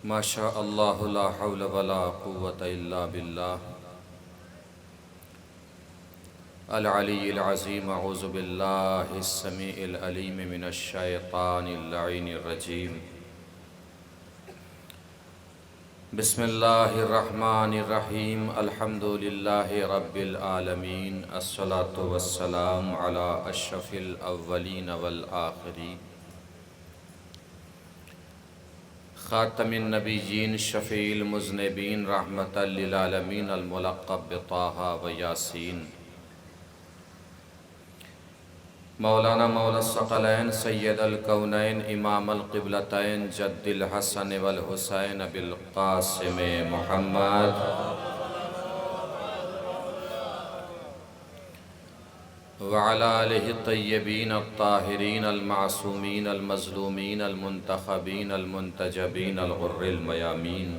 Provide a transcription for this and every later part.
ما شاء اللہ لا حول ولا قوة الا باللہ العلی العظیم اعوذ باللہ السمیع العلیم من الشیطان اللعین الرجیم بسم اللہ الرحمن الرحیم الحمد للہ رب العالمین الصلاة والسلام علی اشرف الاولین والآخرین خاتم النبیین شفیع المذنبین رحمۃ للعالمین الملقب بطٰہٰ و یاسین مولانا مولا الثقلین سید الکونین امام القبلتین جد الحسن والحسین بالقاسم محمد وعلى آلہ الطیبین الطاہرین المعصومین المظلومین المنتخبین المنتجبین الغر المیامین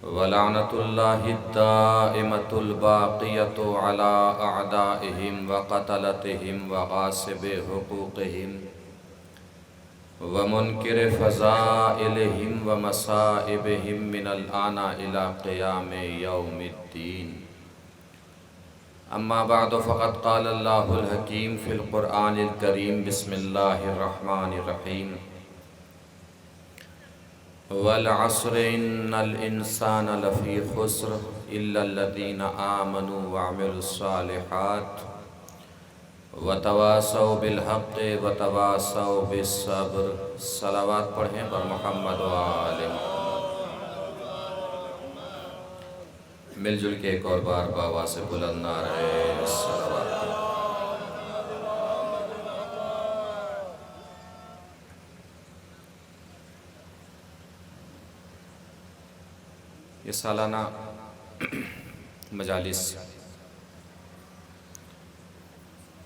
ولعنۃ اللہ الدائمۃ الباقیۃ علی اعدائہم وقتلتہم وغاصب حقوقہم ومنکر فضائلہم ومصائبہم من الآن الی قیام یوم الدین اما بعد فقد قال اللہ الحکیم فی القرآن الکریم بسم اللہ الرحمن الرحیم والعصر ان الانسان لفی خسر الا الذین آمنوا وعملوا الصالحات وتواصوا بالحق وتواصوا بالصبر صلوات پڑھیں بر محمد و آل محمد۔ مل جل کے ایک اور بار بآواز سے بلند نعرہ صلوات۔ یہ سالانہ مجالس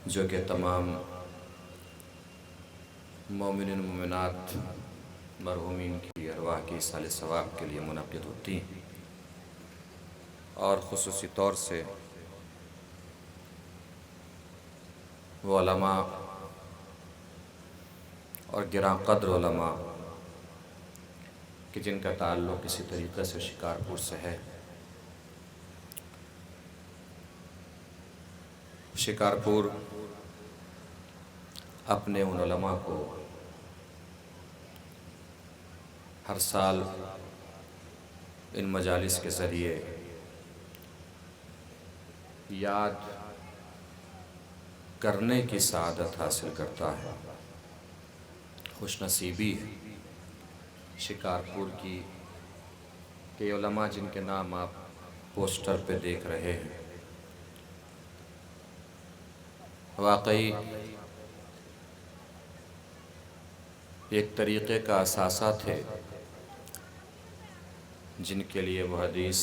جو کہ تمام مومنین و مومنات مرحومین کی ارواح کی ایصال ثواب کے لیے منعقد ہوتی ہیں، اور خصوصی طور سے وہ علماء اور گراں قدر علماء کہ جن کا تعلق کسی طریقے سے شکارپور سے ہے۔ شکارپور اپنے ان علماء کو ہر سال ان مجالس کے ذریعے یاد کرنے کی سعادت حاصل کرتا ہے۔ خوش نصیبی ہے شکارپور کی کہ علماء جن کے نام آپ پوسٹر پہ دیکھ رہے ہیں واقعی ایک طریقے کا اثاثہ تھے جن کے لیے وہ حدیث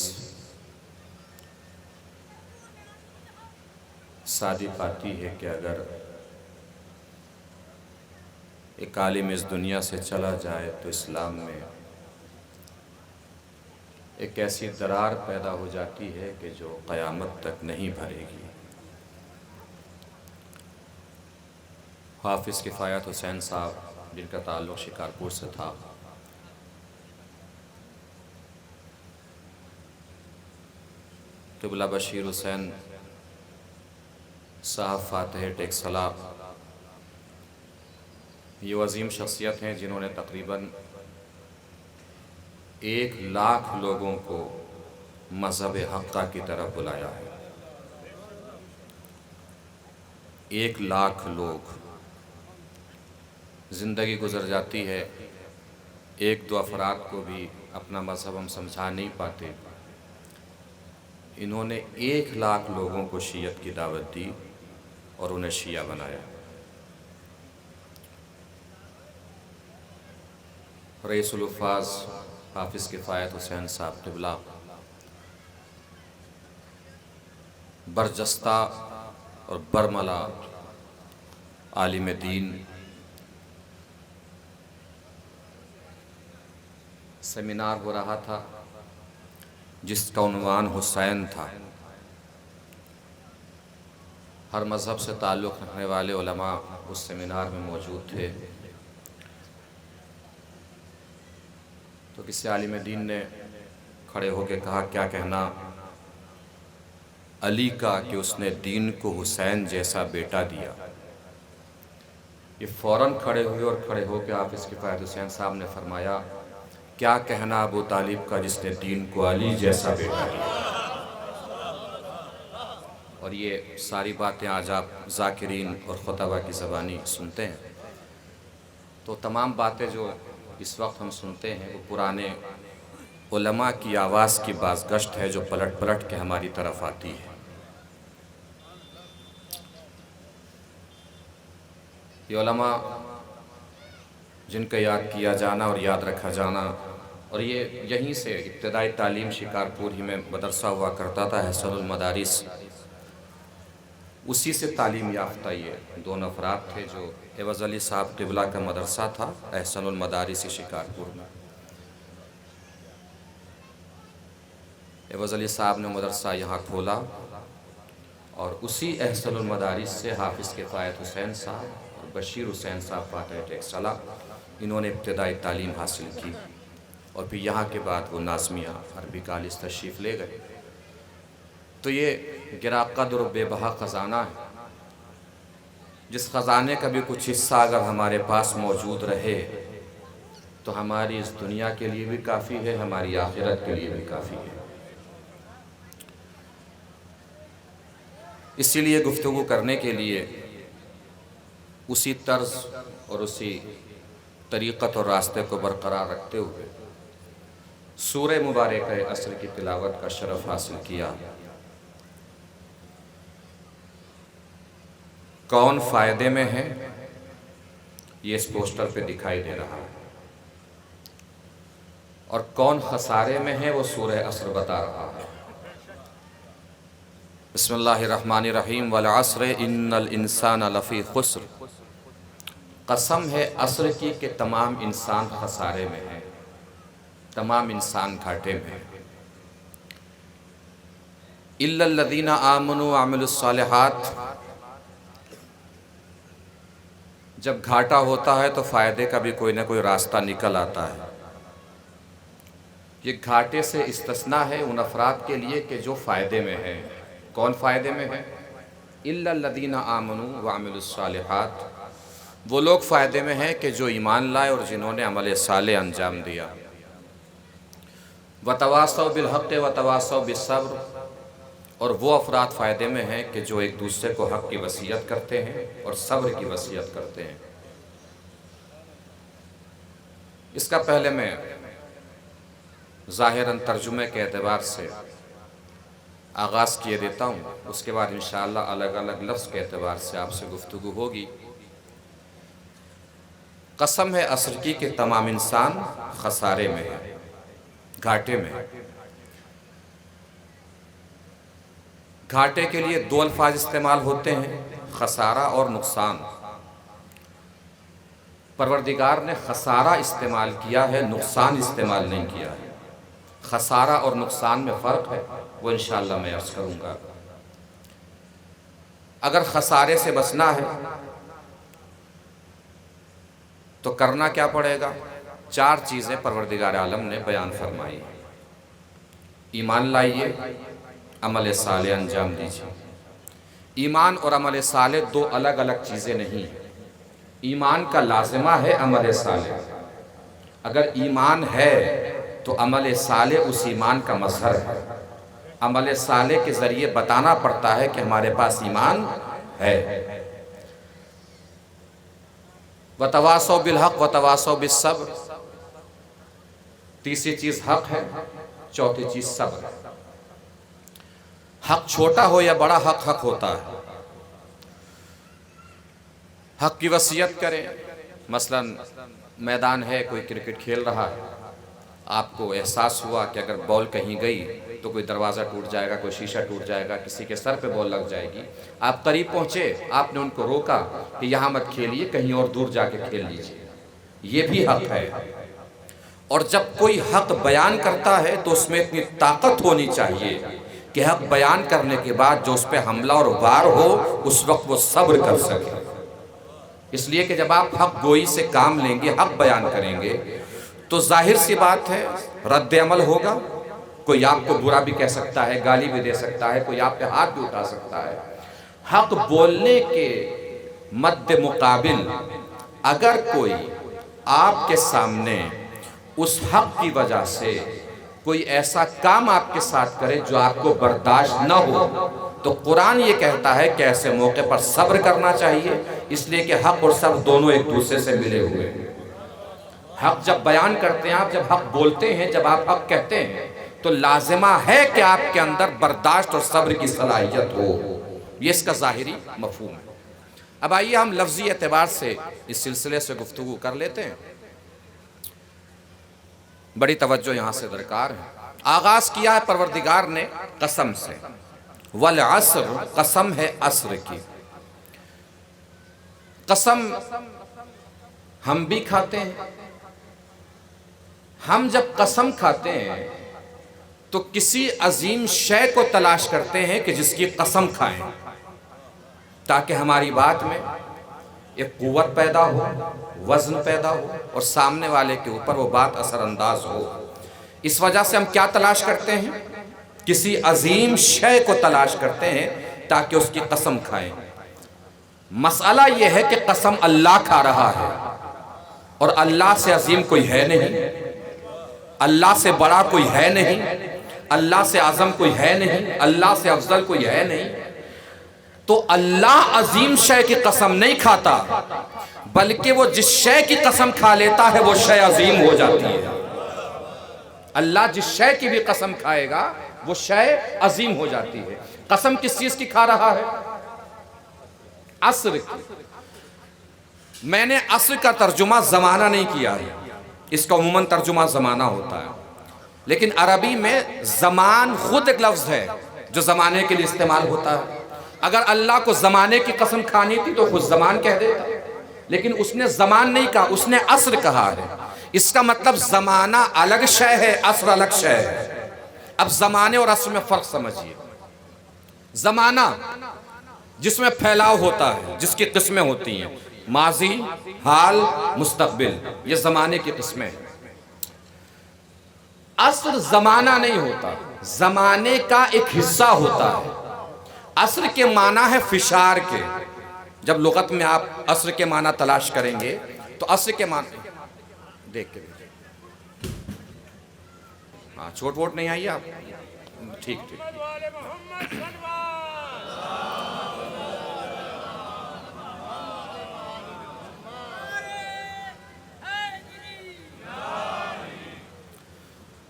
صادق آتی ہے کہ اگر ایک عالم اس دنیا سے چلا جائے تو اسلام میں ایک ایسی درار پیدا ہو جاتی ہے کہ جو قیامت تک نہیں بھرے گی۔ حافظ کفایت حسین صاحب جن کا تعلق شکارپور سے تھا، قبلہ بشیر حسین صاحب فاتح ٹیکسلا، یہ عظیم شخصیت ہیں جنہوں نے تقریباً 1,00,000 لوگوں کو مذہب حقہ کی طرف بلایا ہے۔ 1,00,000 لوگ، زندگی گزر جاتی ہے، 1-2 افراد کو بھی اپنا مذہب ہم سمجھا نہیں پاتے، انہوں نے 1,00,000 لوگوں کو شیعت کی دعوت دی اور انہیں شیعہ بنایا۔ رئیس الحفاظ حافظ کفایت حسین صاحب قبلہ برجستہ اور برملا عالم دین، سیمینار ہو رہا تھا جس کا عنوان حسین تھا۔ ہر مذہب سے تعلق رکھنے والے علماء اس سیمینار میں موجود تھے۔ تو کسی عالم دین نے کھڑے ہو کے کہا کیا کہنا علی کا کہ اس نے دین کو حسین جیسا بیٹا دیا۔ یہ فوراً کھڑے ہوئے اور کھڑے ہو کے حافظ کفایت حسین صاحب نے فرمایا کیا کہنا ابو طالب کا جس نے دین کو علی جیسا بیٹا دیا۔ اور یہ ساری باتیں آج آپ ذاکرین اور خطبہ کی زبانی سنتے ہیں، تو تمام باتیں جو اس وقت ہم سنتے ہیں وہ پرانے علماء کی آواز کی بازگشت ہے جو پلٹ پلٹ کے ہماری طرف آتی ہے۔ یہ علماء جن کا یاد کیا جانا اور یاد رکھا جانا، اور یہ یہیں سے ابتدائی تعلیم شکارپور ہی میں مدرسہ ہوا کرتا تھا احسن المدارس، اسی سے تعلیم یافتہ یہ دو افراد تھے جو عوض علی صاحب قبلہ کا مدرسہ تھا احسن المدارس شکارپور میں۔ عوض علی صاحب نے مدرسہ یہاں کھولا اور اسی احسن المدارس سے حافظ کفایت حسین صاحب اور بشیر حسین صاحب فاتح ٹیکسلا انہوں نے ابتدائی تعلیم حاصل کی، اور پھر یہاں کے بعد وہ نازمیہ عربی کالج تشریف لے گئے۔ تو یہ گرا قدر و بے بہا خزانہ ہے، جس خزانے کا بھی کچھ حصہ اگر ہمارے پاس موجود رہے تو ہماری اس دنیا کے لیے بھی کافی ہے، ہماری آخرت کے لیے بھی کافی ہے۔ اسی لیے گفتگو کرنے کے لیے اسی طرز اور اسی طریقت اور راستے کو برقرار رکھتے ہوئے سورہ مبارکہ عصر کی تلاوت کا شرف حاصل کیا۔ کون فائدے میں ہے یہ اس پوسٹر پہ دکھائی دے رہا ہے، اور کون خسارے میں ہے وہ سورہ عصر بتا رہا ہے۔ بسم اللہ الرحمن الرحیم والعصر ان الانسان لفی خسر، قسم ہے عصر کی کہ تمام انسان خسارے میں ہیں، تمام انسان گھاٹے میں ہیں۔ الا الذین آمنوا وعملوا الصالحات، جب گھاٹا ہوتا ہے تو فائدے کا بھی کوئی نہ کوئی راستہ نکل آتا ہے۔ یہ گھاٹے سے استثناء ہے ان افراد کے لیے کہ جو فائدے میں ہیں۔ کون فائدے میں ہے؟ الا الذین آمنوا وعملوا الصالحات، وہ لوگ فائدے میں ہیں کہ جو ایمان لائے اور جنہوں نے عمل صالح انجام دیا۔ وتواصوا بالحق وتواصوا بالصبر، اور وہ افراد فائدے میں ہیں کہ جو ایک دوسرے کو حق کی وصیت کرتے ہیں اور صبر کی وصیت کرتے ہیں۔ اس کا پہلے میں ظاہراً ترجمے کے اعتبار سے آغاز کیے دیتا ہوں، اس کے بعد انشاءاللہ الگ الگ لفظ کے اعتبار سے آپ سے گفتگو ہوگی۔ قسم ہے عصر کی کہ تمام انسان خسارے میں ہے، گھاٹے میں ہے۔ گھاٹے کے لیے دو الفاظ استعمال ہوتے ہیں، خسارہ اور نقصان۔ پروردگار نے خسارہ استعمال کیا ہے، نقصان استعمال نہیں کیا ہے۔ خسارہ اور نقصان میں فرق ہے، وہ انشاءاللہ میں عرض کروں گا۔ اگر خسارے سے بچنا ہے تو کرنا کیا پڑے گا؟ چار چیزیں پروردگار عالم نے بیان فرمائی۔ ایمان لائیے، عمل صالح انجام دیجیے۔ ایمان اور عمل صالح دو الگ الگ چیزیں نہیں ہیں۔ ایمان کا لازمہ ہے عمل صالح، اگر ایمان ہے تو عمل صالح اس ایمان کا مظہر ہے۔ عمل صالح کے ذریعے بتانا پڑتا ہے کہ ہمارے پاس ایمان ہے۔ وتواصوا بالحق وتواصوا بالصبر، تیسری چیز حق ہے، چوتھی چیز صبر۔ حق چھوٹا ہو یا بڑا، حق حق ہوتا ہے۔ حق کی وصیت کریں، مثلا میدان ہے، کوئی کرکٹ کھیل رہا ہے، آپ کو احساس ہوا کہ اگر بال کہیں گئی تو کوئی دروازہ ٹوٹ جائے گا، کوئی شیشہ ٹوٹ جائے گا، کسی کے سر پہ بال لگ جائے گی، آپ قریب پہنچے، آپ نے ان کو روکا کہ یہاں مت کھیلیے، کہیں اور دور جا کے کھیل لیجیے، یہ بھی حق ہے۔ اور جب کوئی حق بیان کرتا ہے تو اس میں اتنی طاقت ہونی چاہیے کہ حق بیان کرنے کے بعد جو اس پہ حملہ اور وار ہو اس وقت وہ صبر کر سکے۔ اس لیے کہ جب آپ حق گوئی سے کام لیں گے، حق بیان کریں گے، تو ظاہر سی بات ہے رد عمل ہوگا. کوئی آپ کو برا بھی کہہ سکتا ہے، گالی بھی دے سکتا ہے، کوئی آپ پہ ہاتھ بھی اٹھا سکتا ہے. حق بولنے کے مد مقابل اگر کوئی آپ کے سامنے اس حق کی وجہ سے کوئی ایسا کام آپ کے ساتھ کرے جو آپ کو برداشت نہ ہو، تو قرآن یہ کہتا ہے کہ ایسے موقع پر صبر کرنا چاہیے، اس لیے کہ حق اور صبر دونوں ایک دوسرے سے ملے ہوئے ہیں. حق جب بیان کرتے ہیں آپ، جب حق بولتے ہیں، جب آپ حق کہتے ہیں، تو لازمہ ہے کہ آپ کے اندر برداشت اور صبر کی صلاحیت ہو. یہ اس کا ظاہری مفہوم ہے. اب آئیے ہم لفظی اعتبار سے اس سلسلے سے گفتگو کر لیتے ہیں. بڑی توجہ یہاں سے درکار ہے. آغاز کیا ہے پروردگار نے قسم سے. والعصر، قسم ہے عصر کی. قسم ہم بھی کھاتے ہیں. ہم جب قسم کھاتے ہیں تو کسی عظیم شے کو تلاش کرتے ہیں کہ جس کی قسم کھائیں، تاکہ ہماری بات میں ایک قوت پیدا ہو، وزن پیدا ہو، اور سامنے والے کے اوپر وہ بات اثر انداز ہو. اس وجہ سے ہم کیا تلاش کرتے ہیں؟ کسی عظیم شے کو تلاش کرتے ہیں تاکہ اس کی قسم کھائیں. مسئلہ یہ ہے کہ قسم اللہ کھا رہا ہے، اور اللہ سے عظیم کوئی ہے نہیں، اللہ سے بڑا کوئی ہے نہیں، اللہ سے اعظم کوئی ہے نہیں، اللہ سے افضل کوئی ہے نہیں. تو اللہ عظیم شے کی قسم نہیں کھاتا، بلکہ وہ جس شے کی قسم کھا لیتا ہے وہ شے عظیم ہو جاتی ہے. اللہ جس شے کی بھی قسم کھائے گا وہ شے عظیم ہو جاتی ہے. قسم کس چیز کی کھا رہا ہے؟ عصر کی. میں نے عصر کا ترجمہ زمانہ نہیں کیا ہے، اس کا عموماً ترجمہ زمانہ ہوتا ہے، لیکن عربی میں زمان خود ایک لفظ ہے جو زمانے کے لیے استعمال ہوتا ہے. اگر اللہ کو زمانے کی قسم کھانی تھی تو خود زمان کہہ دیتا، لیکن اس نے زمان نہیں کہا، اس نے عصر کہا ہے. اس کا مطلب زمانہ الگ شے ہے، عصر الگ شے ہے. اب زمانے اور عصر میں فرق سمجھیے. زمانہ جس میں پھیلاؤ ہوتا ہے، جس کی قسمیں ہوتی ہیں، ماضی، حال، مستقبل، یہ زمانے کی قسمیں ہیں. عصر زمانہ نہیں ہوتا، زمانے کا ایک حصہ ہوتا ہے. عصر کے معنی ہے فشار کے. جب لغت میں آپ عصر کے معنی تلاش کریں گے تو عصر کے معنی دیکھ کے ہاں چھوٹ ووٹ نہیں آئی آپ؟ ٹھیک ٹھیک.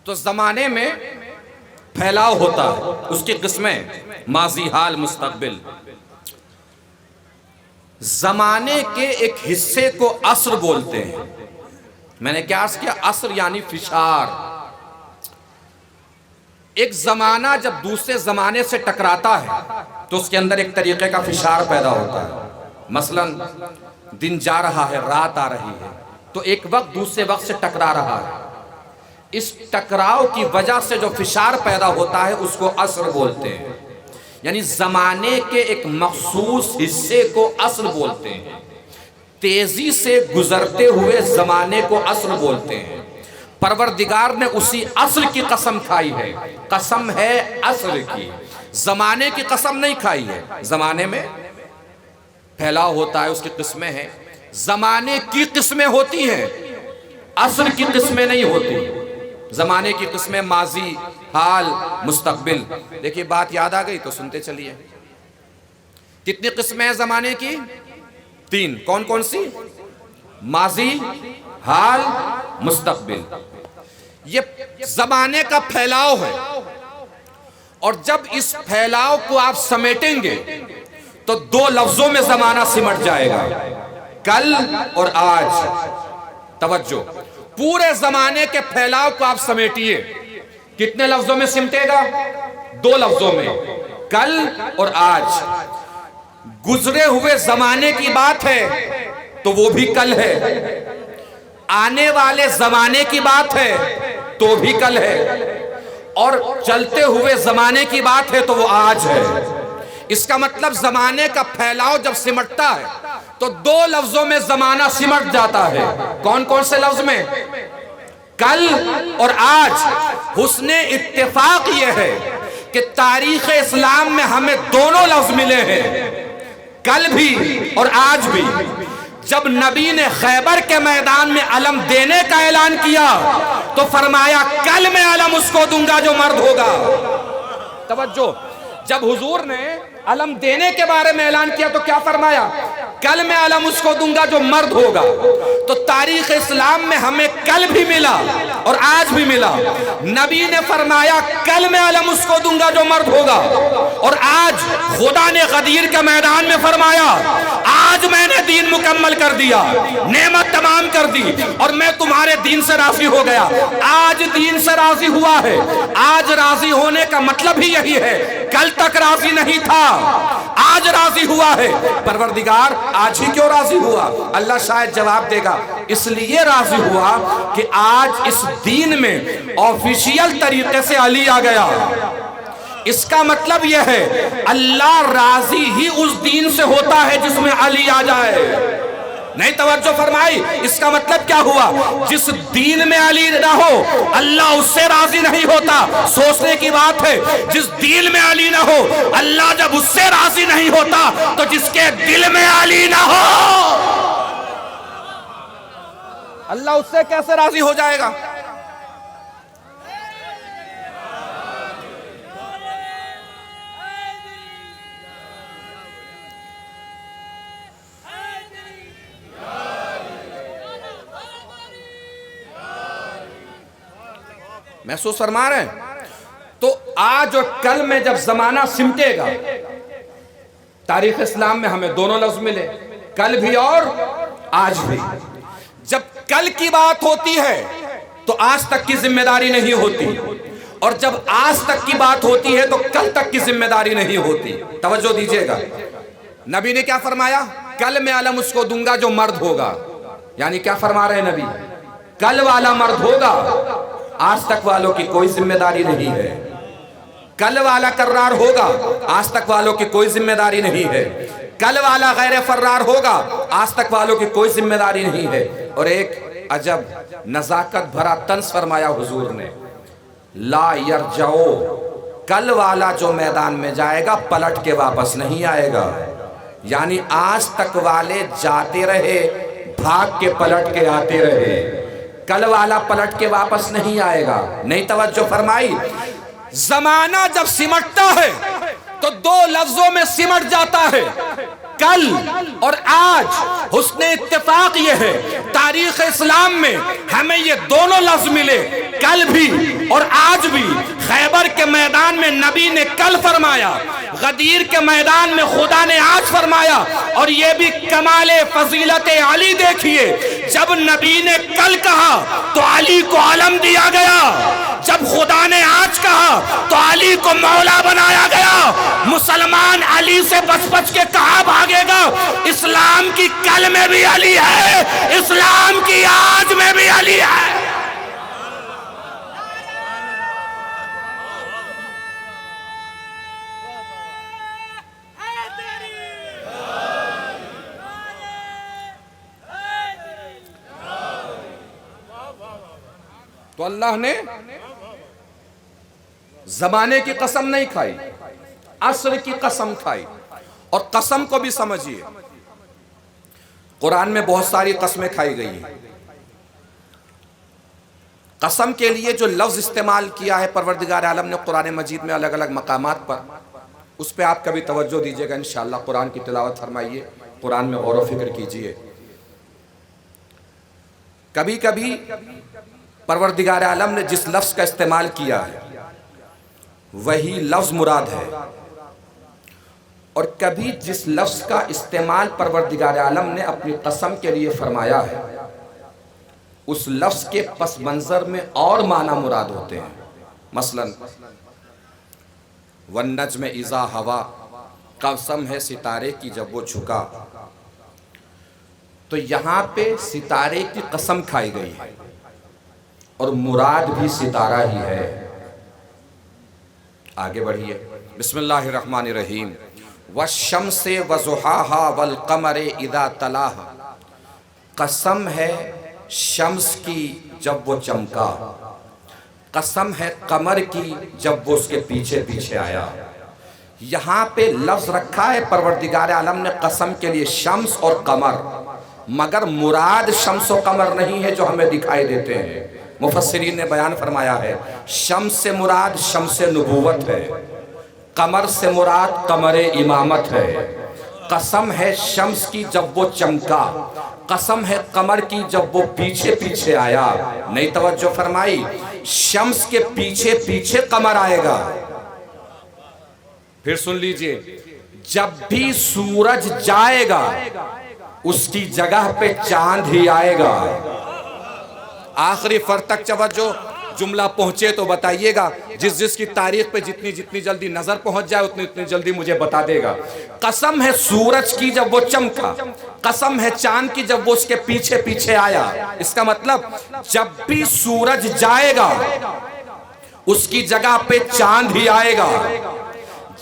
تو زمانے میں پھیلاؤ ہوتا ہے، اس کی قسمیں ماضی، حال، مستقبل. زمانے کے ایک حصے کو عصر بولتے ہیں. میں نے کیا عرض کیا؟ عصر یعنی فشار. ایک زمانہ جب دوسرے زمانے سے ٹکراتا ہے تو اس کے اندر ایک طریقے کا فشار پیدا ہوتا ہے. مثلا دن جا رہا ہے، رات آ رہی ہے، تو ایک وقت دوسرے وقت سے ٹکرا رہا ہے. اس ٹکراؤ کی وجہ سے جو فشار پیدا ہوتا ہے اس کو عصر بولتے ہیں. یعنی زمانے کے ایک مخصوص حصے کو عصر بولتے ہیں. تیزی سے گزرتے ہوئے زمانے کو عصر بولتے ہیں. پروردگار نے اسی عصر کی قسم کھائی ہے. قسم ہے عصر کی، زمانے کی قسم نہیں کھائی ہے. زمانے میں پھیلاؤ ہوتا ہے، اس کی قسمیں ہیں. زمانے کی قسمیں ہوتی ہیں، عصر کی قسمیں نہیں ہوتی. زمانے کی قسمیں ماضی، حال، مستقبل. دیکھیے بات یاد آ گئی تو سنتے چلیے. کتنی قسمیں ہیں زمانے کی؟ 3. کون کون سی؟ ماضی، حال، مستقبل. یہ زمانے کا پھیلاؤ ہے، اور جب اس پھیلاؤ کو آپ سمیٹیں گے تو 2 لفظوں میں زمانہ سمٹ جائے گا، کل اور آج. توجہ، پورے زمانے کے پھیلاؤ کو آپ سمیٹیے، کتنے لفظوں میں سمٹے گا؟ 2 لفظوں میں، کل اور آج. گزرے ہوئے زمانے کی بات ہے تو وہ بھی کل ہے، آنے والے زمانے کی بات ہے تو بھی کل ہے، اور چلتے ہوئے زمانے کی بات ہے تو وہ آج ہے. اس کا مطلب زمانے کا پھیلاؤ جب سمٹتا ہے تو 2 لفظوں میں زمانہ سمٹ جاتا ہے. کون کون سے لفظ میں؟ کل اور آج حسن اتفاق یہ ہے کہ تاریخ اسلام میں ہمیں دونوں لفظ ملے ہیں، کل بھی اور آج بھی۔ جب نبی نے خیبر کے میدان میں علم دینے کا اعلان کیا تو فرمایا کل میں علم اس کو دوں گا جو مرد ہوگا۔ توجہ، جب حضور نے علم دینے کے بارے میں اعلان کیا تو کیا فرمایا؟ کل میں علم اس کو دوں گا جو مرد ہوگا۔ تو تاریخ اسلام میں ہمیں کل بھی ملا اور آج بھی ملا۔ نبی نے فرمایا کل میں علم اس کو دوں گا جو مرد ہوگا، اور آج خدا نے غدیر کے میدان میں فرمایا آج میں نے دین مکمل کر دیا، نعمت تمام کر دی، اور میں تمہارے دین سے راضی ہو گیا۔ آج دین سے راضی ہوا ہے۔ آج راضی ہونے کا مطلب ہی یہی ہے، کل تک راضی نہیں تھا، آج راضی ہوا ہے۔ پروردگار آج ہی کیوں راضی ہوا؟ اللہ شاید جواب دے گا، اس لیے راضی ہوا کہ آج اس دین میں آفیشیل طریقے سے علی آ گیا۔ اس کا مطلب یہ ہے اللہ راضی ہی اس دین سے ہوتا ہے جس میں علی آ جائے۔ نہیں توجہ فرمائی؟ اس کا مطلب کیا ہوا؟ جس دین میں علی نہ ہو اللہ اس سے راضی نہیں ہوتا۔ سوچنے کی بات ہے، جس دین میں علی نہ ہو اللہ جب اس سے راضی نہیں ہوتا تو جس کے دل میں علی نہ ہو اللہ اس سے کیسے راضی ہو جائے گا؟ محسوس فرما رہے ہیں؟ تو آج اور کل میں جب زمانہ سمٹے گا، تاریخ اسلام میں ہمیں دونوں لفظ ملے، کل بھی اور آج بھی۔ جب کل کی بات ہوتی ہے تو آج تک کی ذمہ داری نہیں ہوتی، اور جب آج تک کی بات ہوتی ہے تو کل تک کی ذمہ داری نہیں ہوتی۔ توجہ دیجئے گا، نبی نے کیا فرمایا؟ کل میں علم اس کو دوں گا جو مرد ہوگا۔ یعنی کیا فرما رہے ہیں نبی؟ کل والا مرد ہوگا، آج تک والوں کی کوئی ذمہ داری نہیں ہے۔ کل والا کرار ہوگا، آج تک والوں کی کوئی ذمہ داری نہیں ہے۔ کل والا غیر فرار ہوگا، آج تک والوں کی کوئی ذمہ داری نہیں ہے۔ اور ایک عجب نزاکت بھرا طنز فرمایا حضور نے، لا یرجعو، کل والا جو میدان میں جائے گا پلٹ کے واپس نہیں آئے گا۔ یعنی آج تک والے جاتے رہے، بھاگ کے پلٹ کے آتے رہے، کل والا پلٹ کے واپس نہیں آئے گا۔ نہیں توجہ فرمائی؟ زمانہ جب سمٹتا ہے تو دو لفظوں میں سمٹ جاتا ہے، کل اور آج۔ حسن اتفاق یہ ہے تاریخ اسلام میں ہمیں یہ دونوں لفظ ملے، کل بھی اور آج بھی۔ خیبر کے میدان میں نبی نے کل فرمایا، غدیر کے میدان میں خدا نے آج فرمایا۔ اور یہ بھی کمال فضیلت علی دیکھیے، جب نبی نے کل کہا تو علی کو علم دیا گیا، جب خدا نے آج کہا تو علی کو مولا بنایا گیا۔ مسلمان علی سے بچ بچ کے کہاں بھاگے گا؟ اسلام کی کل میں بھی علی ہے، اسلام کی آج میں بھی علی ہے۔ تو اللہ نے زمانے کی قسم نہیں کھائی، عصر کی قسم کھائی۔ اور قسم کو بھی سمجھیے، قرآن میں بہت ساری قسمیں کھائی گئی ہیں۔ قسم کے لیے جو لفظ استعمال کیا ہے پروردگار عالم نے قرآن مجید میں الگ الگ مقامات پر، اس پہ آپ کبھی توجہ دیجئے گا انشاءاللہ۔ قرآن کی تلاوت فرمائیے، قرآن میں غور و فکر کیجئے۔ کبھی کبھی پروردگار عالم نے جس لفظ کا استعمال کیا ہے وہی لفظ مراد ہے، اور کبھی جس لفظ کا استعمال پروردگار عالم نے اپنی قسم کے لیے فرمایا ہے اس لفظ کے پس منظر میں اور معنی مراد ہوتے ہیں۔ مثلا والنجم اذا ہوا، قسم ہے ستارے کی جب وہ جھکا، تو یہاں پہ ستارے کی قسم کھائی گئی ہے اور مراد بھی ستارہ ہی ہے۔ آگے بڑھیے، بسم اللہ الرحمن الرحیم۔ وَالشَّمْسِ وَضُحَاهَا وَالْقَمَرِ اِذَا تَلَاهَا، قسم ہے شمس کی جب وہ چمکا، قسم ہے قمر کی جب وہ اس کے پیچھے پیچھے آیا۔ یہاں پہ لفظ رکھا ہے پروردگار عالم نے قسم کے لیے شمس اور قمر، مگر مراد شمس و قمر نہیں ہے جو ہمیں دکھائی دیتے ہیں۔ مفسرین نے بیان فرمایا ہے شمس سے مراد شمس نبوت ہے، قمر سے مراد قمر امامت ہے۔ قسم ہے شمس کی جب وہ چمکا، قسم ہے قمر کی جب وہ پیچھے پیچھے آیا۔ نہیں توجہ فرمائی، شمس کے پیچھے پیچھے قمر آئے گا۔ پھر سن لیجئے، جب بھی سورج جائے گا اس کی جگہ پہ چاند ہی آئے گا۔ آخری فرق تک توجہ، جملہ پہنچے تو بتائیے گا، جس کی تاریخ پہ جتنی جلدی نظر پہنچ جائے اتنی جلدی مجھے بتا دے گا۔ قسم ہے سورج کی جب وہ چمکا، قسم ہے چاند کی جب وہ اس کے پیچھے پیچھے آیا۔ اس کا مطلب جب بھی سورج جائے گا اس کی جگہ پہ چاند ہی آئے گا۔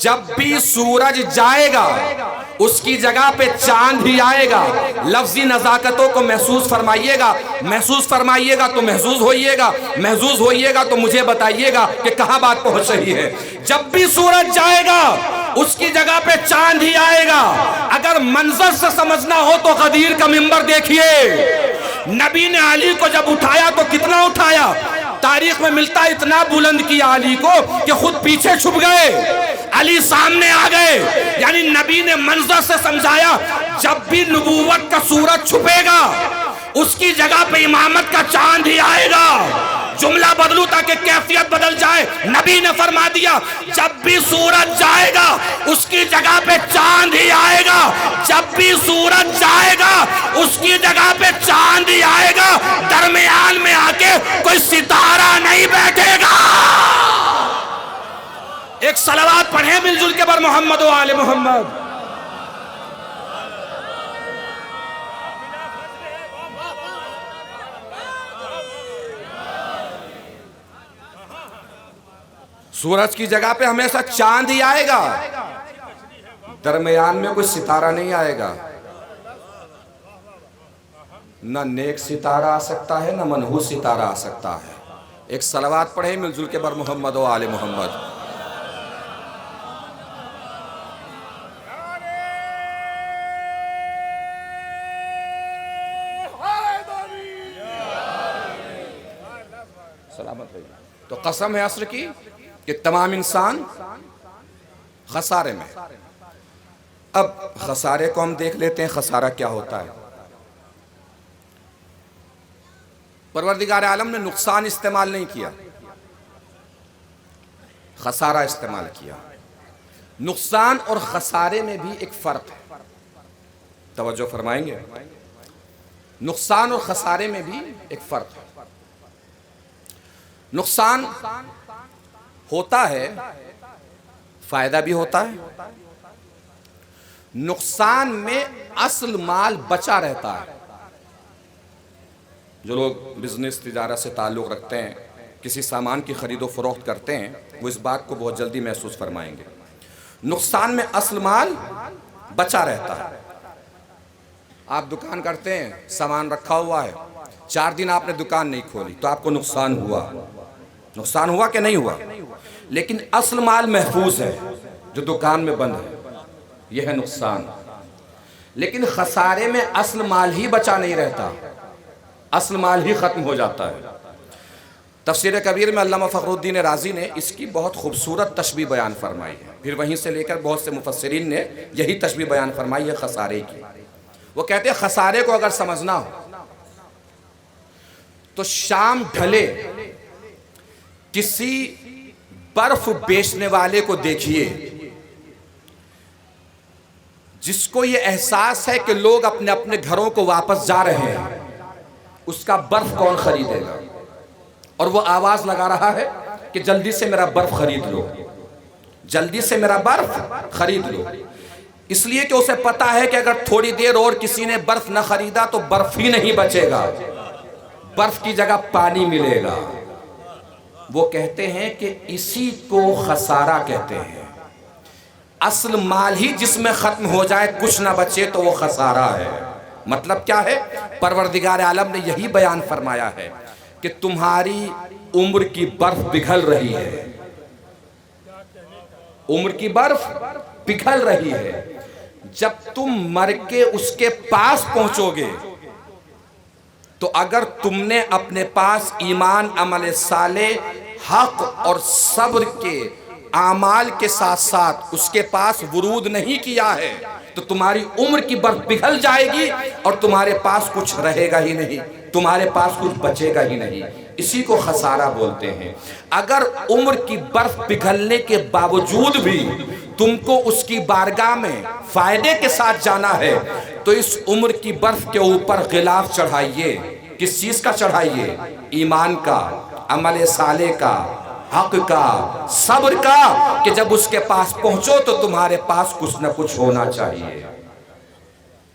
جب بھی سورج جائے گا اس کی جگہ پہ چاند ہی آئے گا۔ لفظی نزاکتوں کو محسوس فرمائیے گا، محسوس فرمائیے گا تو محظوظ ہوئیے گا، محظوظ ہوئیے گا تو مجھے بتائیے گا کہ کہاں بات پہنچ رہی ہے۔ جب بھی سورج جائے گا اس کی جگہ پہ چاند ہی آئے گا۔ اگر منظر سے سمجھنا ہو تو غدیر کا منبر دیکھیے، نبی نے علی کو جب اٹھایا تو کتنا اٹھایا؟ تاریخ میں ملتا ہے اتنا بلند کیا علی کو کہ خود پیچھے چھپ گئے، علی سامنے آ گئے۔ یعنی نبی نے منظر سے سمجھایا جب بھی نبوت کا سورج چھپے گا اس کی جگہ پہ امامت کا چاند ہی آئے گا۔ جملہ بدلو تاکہ کیفیت بدل جائے۔ نبی نے فرما دیا جب بھی سورج جائے گا اس کی جگہ پہ چاند ہی آئے گا۔ جب بھی سورج جائے گا اس کی جگہ پہ چاند ہی آئے گا، درمیان میں آ کے کوئی ستارہ نہیں بیٹھے گا۔ ایک صلوات پڑھیں مل جل کے بر محمد و آل محمد۔ سورج کی جگہ پہ ہمیشہ چاند ہی آئے گا، درمیان میں کوئی ستارہ نہیں آئے گا۔ نہ نیک ستارہ آ سکتا ہے نہ منحوس ستارہ آ سکتا ہے۔ ایک صلوات پڑھیں مل جل کے بر محمد و آل محمد۔ تو قسم ہے عصر کی کہ تمام انسان خسارے میں۔ اب خسارے کو ہم دیکھ لیتے ہیں، خسارہ کیا ہوتا ہے۔ پروردگار عالم نے نقصان استعمال نہیں کیا، خسارہ استعمال کیا۔ نقصان اور خسارے میں بھی ایک فرق ہے، توجہ فرمائیں گے؟ نقصان اور خسارے میں بھی ایک فرق ہے۔ نقصان ہوتا ہے، فائدہ بھی ہوتا ہے۔ نقصان میں اصل مال بچا رہتا ہے۔ جو لوگ بزنس تجارت سے تعلق رکھتے ہیں، کسی سامان کی خرید و فروخت کرتے ہیں، وہ اس بات کو بہت جلدی محسوس فرمائیں گے۔ نقصان میں اصل مال بچا رہتا ہے۔ آپ دکان کرتے ہیں، سامان رکھا ہوا ہے، 4 دن آپ نے دکان نہیں کھولی تو آپ کو نقصان ہوا۔ نقصان ہوا کہ نہیں ہوا؟ لیکن اصل مال محفوظ ہے جو دکان میں بند ہے، یہ ہے نقصان۔ لیکن خسارے میں اصل مال ہی بچا نہیں رہتا، اصل مال ہی ختم ہو جاتا ہے۔ تفسیر کبیر میں علامہ فخر الدین رازی نے اس کی بہت خوبصورت تشبیہ بیان فرمائی ہے، پھر وہیں سے لے کر بہت سے مفسرین نے یہی تشبیہ بیان فرمائی ہے خسارے کی۔ وہ کہتے ہیں خسارے کو اگر سمجھنا ہو تو شام ڈھلے کسی برف بیچنے والے کو دیکھیے جس کو یہ احساس ہے کہ لوگ اپنے اپنے گھروں کو واپس جا رہے ہیں، اس کا برف کون خریدے گا؟ اور وہ آواز لگا رہا ہے کہ جلدی سے میرا برف خرید لو، جلدی سے میرا برف خرید لو۔ اس لیے کہ اسے پتا ہے کہ اگر تھوڑی دیر اور کسی نے برف نہ خریدا تو برف ہی نہیں بچے گا، برف کی جگہ پانی ملے گا۔ وہ کہتے ہیں کہ اسی کو خسارہ کہتے ہیں۔ اصل مال ہی جس میں ختم ہو جائے، کچھ نہ بچے تو وہ خسارہ ہے۔ مطلب کیا ہے؟ پروردگار عالم نے یہی بیان فرمایا ہے کہ تمہاری عمر کی برف پگھل رہی ہے، عمر کی برف پگھل رہی ہے، جب تم مر کے اس کے پاس پہنچو گے تو اگر تم نے اپنے پاس ایمان، عمل صالح، حق اور صبر کے اعمال کے ساتھ ساتھ اس کے پاس ورود نہیں کیا ہے تو تمہاری عمر کی برف پگھل جائے گی اور تمہارے پاس کچھ رہے گا ہی نہیں، تمہارے پاس کچھ بچے گا ہی نہیں۔ اسی کو خسارہ بولتے ہیں۔ اگر عمر کی برف پگھلنے کے باوجود بھی تم کو اس کی بارگاہ میں فائدے کے ساتھ جانا ہے تو اس عمر کی برف کے اوپر غلاف چڑھائیے۔ کس چیز کا چڑھائیے؟ ایمان کا، عمل صالح کا، حق کا، صبر کا، کہ جب اس کے پاس پہنچو تو تمہارے پاس کچھ نہ کچھ ہونا چاہیے۔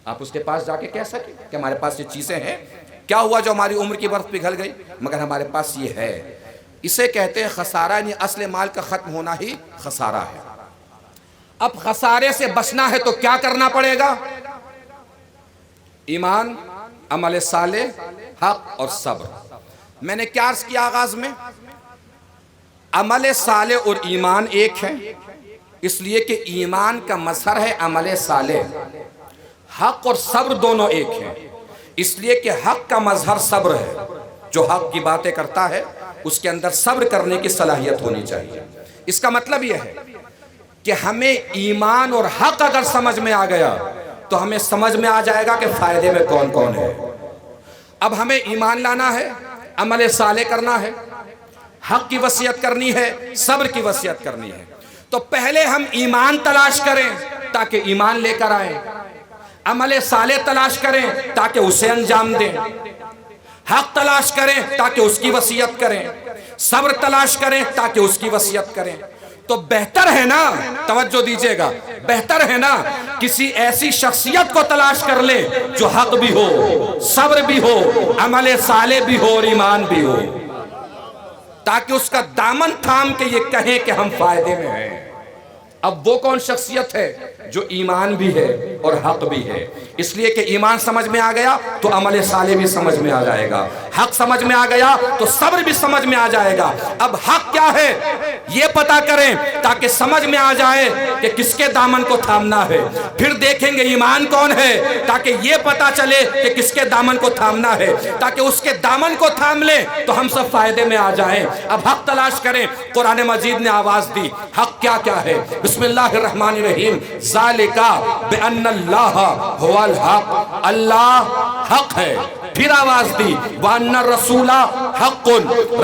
آپ اس کے پاس جا کے کہہ سکیں کہ ہمارے پاس یہ چیزیں ہیں، کیا ہوا جو ہماری عمر کی برف پگھل گئی، مگر ہمارے پاس یہ ہے۔ اسے کہتے ہیں خسارہ، یعنی اصل مال کا ختم ہونا ہی خسارہ ہے۔ اب خسارے سے بچنا ہے تو کیا کرنا پڑے گا؟ ایمان، عمل صالح، حق اور صبر۔ میں نے کیا عرض کیا آغاز میں؟ عمل صالح اور ایمان ایک ہے، اس لیے کہ ایمان کا مظہر ہے عمل صالح۔ حق اور صبر دونوں ایک ہیں، اس لیے کہ حق کا مظہر صبر ہے۔ جو حق کی باتیں کرتا ہے اس کے اندر صبر کرنے کی صلاحیت ہونی چاہیے۔ اس کا مطلب یہ ہے کہ ہمیں ایمان اور حق اگر سمجھ میں آ گیا تو ہمیں سمجھ میں آ جائے گا کہ فائدے میں کون کون ہے۔ اب ہمیں ایمان لانا ہے، عمل صالح کرنا ہے، حق کی وصیت کرنی ہے، صبر کی وصیت کرنی ہے، تو پہلے ہم ایمان تلاش کریں تاکہ ایمان لے کر آئیں، عمل صالح تلاش کریں تاکہ اسے انجام دیں، حق تلاش کریں تاکہ اس کی وصیت کریں، صبر تلاش کریں تاکہ اس کی وصیت کریں۔ تو بہتر ہے نا، توجہ دیجئے گا، بہتر ہے نا کسی ایسی شخصیت کو تلاش کر لے جو حق بھی ہو، صبر بھی ہو، عمل صالح بھی ہو اور ایمان بھی ہو، تاکہ اس کا دامن تھام کے یہ کہیں کہ ہم فائدے میں ہیں۔ اب وہ کون شخصیت ہے جو ایمان بھی ہے اور حق بھی ہے؟ اس لیے کہ ایمان سمجھ میں آ گیا تو عمل صالح بھی سمجھ میں آ جائے گا، حق سمجھ میں آ گیا تو صبر بھی سمجھ میں آ جائے گا۔ اب حق کیا ہے یہ پتا کریں تاکہ سمجھ میں آ جائے کہ کس کے دامن کو تھامنا ہے، پھر دیکھیں گے ایمان کون ہے تاکہ یہ پتا چلے کہ کس کے دامن کو تھامنا ہے، تاکہ اس کے دامن کو تھام لیں تو ہم سب فائدے میں آ جائیں۔ اب حق تلاش کریں۔ قرآن مجید نے آواز دی، حق کیا کیا ہے؟ بسم اللہ الرحمن الرحیم، ذالکا بأن اللہ هو الحق، اللہ حق ہے۔ پھر آواز دی، وَأَنَّ الرَّسُولَ حَقٌ،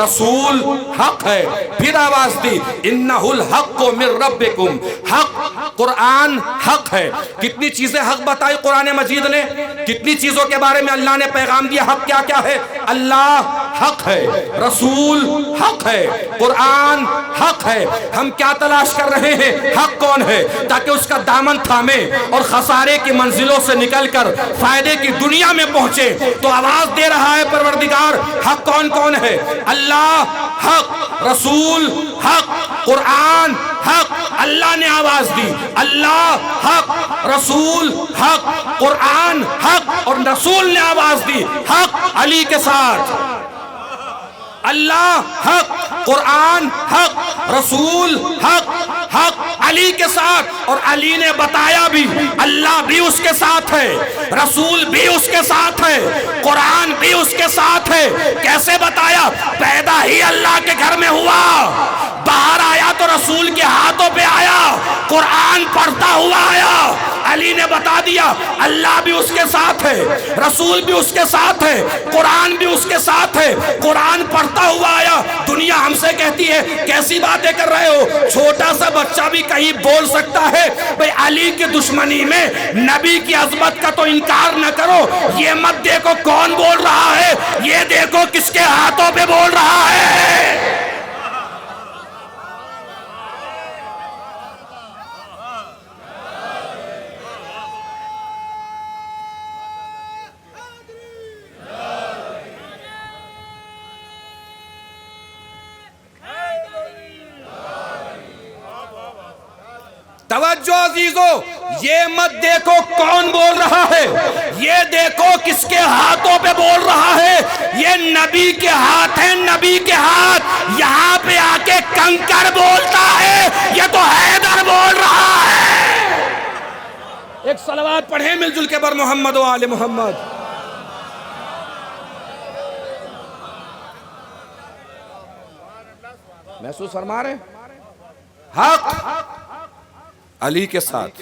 رسول حق ہے۔ پھر آواز دی، إِنَّهُ الْحَقُّ مِن رَبِّكُمْ، حق قرآن حق ہے۔ کتنی چیزیں حق بتائی قرآن مجید نے، کتنی چیزوں کے بارے میں اللہ نے پیغام دیا۔ حق کیا کیا ہے؟ اللہ حق ہے، رسول حق ہے، قرآن حق ہے۔ ہم کیا تلاش کر رہے ہیں؟ حق کون ہے، تاکہ اس کا دامن تھامے اور خسارے کی منزلوں سے نکل کر فائدے کی دنیا میں پہنچے۔ تو آواز دے رہا ہے پروردگار، حق کون کون ہے؟ اللہ حق، رسول حق، قرآن حق۔ اللہ نے آواز دی، اللہ حق، رسول حق، قرآن حق، اور رسول نے آواز دی، حق علی کے ساتھ۔ اللہ حق، قرآن حق، رسول حق، حق علی کے ساتھ۔ اور علی نے بتایا بھی، اللہ بھی اس کے ساتھ ہے، رسول بھی اس کے ساتھ ہے، قرآن بھی اس کے ساتھ ہے۔ کیسے بتایا؟ پیدا ہی اللہ کے گھر میں ہوا، باہر آیا تو رسول کے ہاتھوں پہ آیا، قرآن پڑھتا ہوا آیا۔ علی نے بتا دیا اللہ بھی اس کے ساتھ ہے، رسول بھی اس کے ساتھ ہے، قرآن بھی اس کے ساتھ ہے، قرآن پڑھتا ہوا آیا۔ دنیا ہم سے کہتی ہے کیسی باتیں کر رہے ہو، چھوٹا سا بچہ بھی کہیں بول سکتا ہے بھئی علی کی دشمنی میں نبی کی عظمت کا تو انکار نہ کرو۔ یہ مت دیکھو کون بول رہا ہے، یہ دیکھو کس کے ہاتھوں پہ بول رہا ہے۔ توجہ عزیزو، یہ مت دیکھو کون بول رہا ہے، یہ دیکھو کس کے ہاتھوں پہ بول رہا ہے۔ یہ نبی کے ہاتھ ہیں، نبی کے ہاتھ۔ یہاں پہ آ کے کنکر بولتا ہے، یہ تو حیدر بول رہا ہے۔ ایک صلوات پڑھیں مل جل کے بر محمد و آل محمد۔ محسوس فرما رہے ہیں؟ حق علی کے ساتھ۔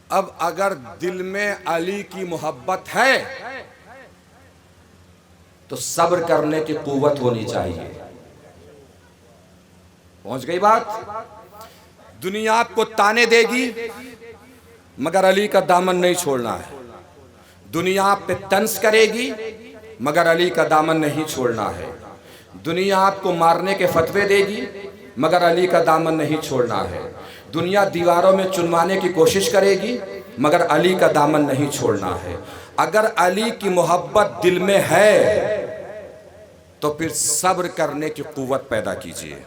اب اگر دل میں علی کی محبت ہے تو صبر کرنے کی قوت ہونی چاہیے۔ پہنچ گئی بات؟ دنیا آپ کو تانے دے گی مگر علی کا دامن نہیں چھوڑنا ہے۔ دنیا آپ پہ طنز کرے گی مگر علی کا دامن نہیں چھوڑنا ہے۔ دنیا آپ کو مارنے کے فتوے دے گی مگر علی کا دامن نہیں چھوڑنا ہے۔ دنیا دیواروں میں چنوانے کی کوشش کرے گی مگر علی کا دامن نہیں چھوڑنا ہے۔ اگر علی کی محبت دل میں ہے تو پھر صبر کرنے کی قوت پیدا کیجئے۔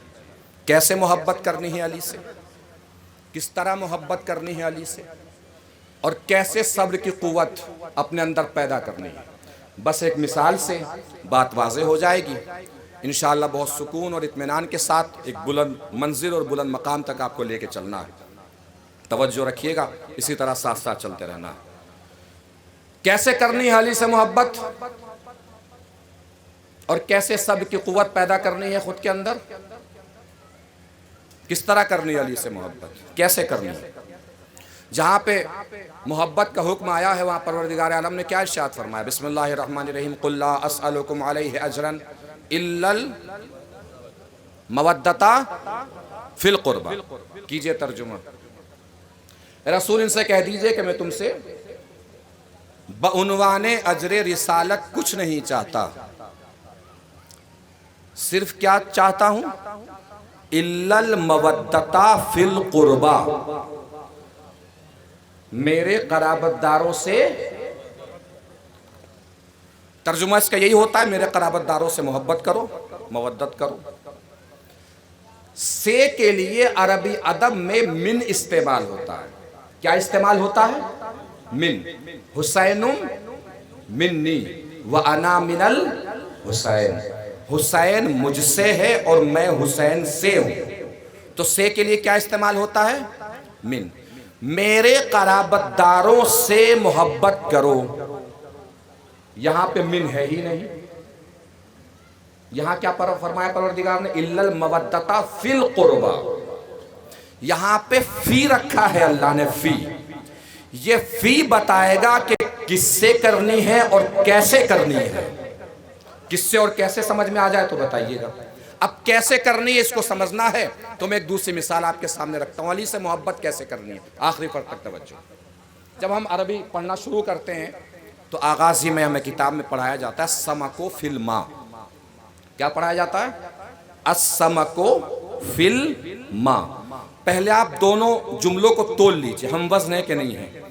کیسے محبت کرنی ہے علی سے؟ کس طرح محبت کرنی ہے علی سے؟ اور کیسے صبر کی قوت اپنے اندر پیدا کرنی ہے؟ بس ایک مثال سے بات واضح ہو جائے گی۔ انشاءاللہ بہت سکون اور اطمینان کے ساتھ ایک بلند منزل اور بلند مقام تک آپ کو لے کے چلنا ہے۔ توجہ رکھیے گا، اسی طرح ساتھ ساتھ چلتے رہنا ہے۔ کیسے کرنی ہے علی سے محبت اور کیسے صبر کی قوت پیدا کرنی ہے خود کے اندر؟ کس طرح کرنی ہے علی سے محبت؟ کیسے کرنی ہے؟ جہاں پہ محبت کا حکم آیا ہے وہاں پروردگار عالم نے کیا ارشاد فرمایا؟ بسم اللہ الرحمن الرحیم، قل لا اسألکم علیہ اجرا الا المودۃ فی القربى۔ کیجئے ترجمہ، رسول ان سے کہہ دیجئے کہ میں تم سے بعنوان اجر رسالت کچھ نہیں چاہتا، صرف کیا چاہتا ہوں؟ الا المودۃ فی القربى، میرے قرابت داروں سے۔ ترجمہ اس کا یہی ہوتا ہے، میرے قرابت داروں سے محبت کرو، مودت کرو۔ سے کے لیے عربی ادب میں من استعمال ہوتا ہے۔ کیا استعمال ہوتا ہے؟ من۔ حسین منی وانا من الحسین، حسین مجھ سے ہے اور میں حسین سے ہوں۔ تو سے کے لیے کیا استعمال ہوتا ہے؟ من۔ میرے قرابت داروں سے محبت کرو، یہاں پہ من ہے ہی نہیں۔ یہاں کیا فرمایا پروردگار نے؟ الا المودۃ فی القربى، یہاں پہ فی رکھا ہے اللہ نے، فی۔ یہ فی بتائے گا کہ کس سے کرنی ہے اور کیسے کرنی ہے۔ کس سے اور کیسے سمجھ میں آ جائے تو بتائیے گا۔ اب کیسے کرنی ہے اس کو سمجھنا ہے تو میں ایک دوسری مثال آپ کے سامنے رکھتا ہوں۔ علی سے محبت کیسے کرنی ہے؟ آخری پر تک توجہ۔ جب ہم عربی پڑھنا شروع کرتے ہیں تو آغاز ہی میں ہمیں کتاب میں پڑھایا جاتا ہے السمک فی الماء۔ کیا پڑھایا جاتا ہے؟ السمک فی الماء۔ پہلے آپ دونوں جملوں کو تول لیجئے، ہم وزن ہے کہ نہیں ہے۔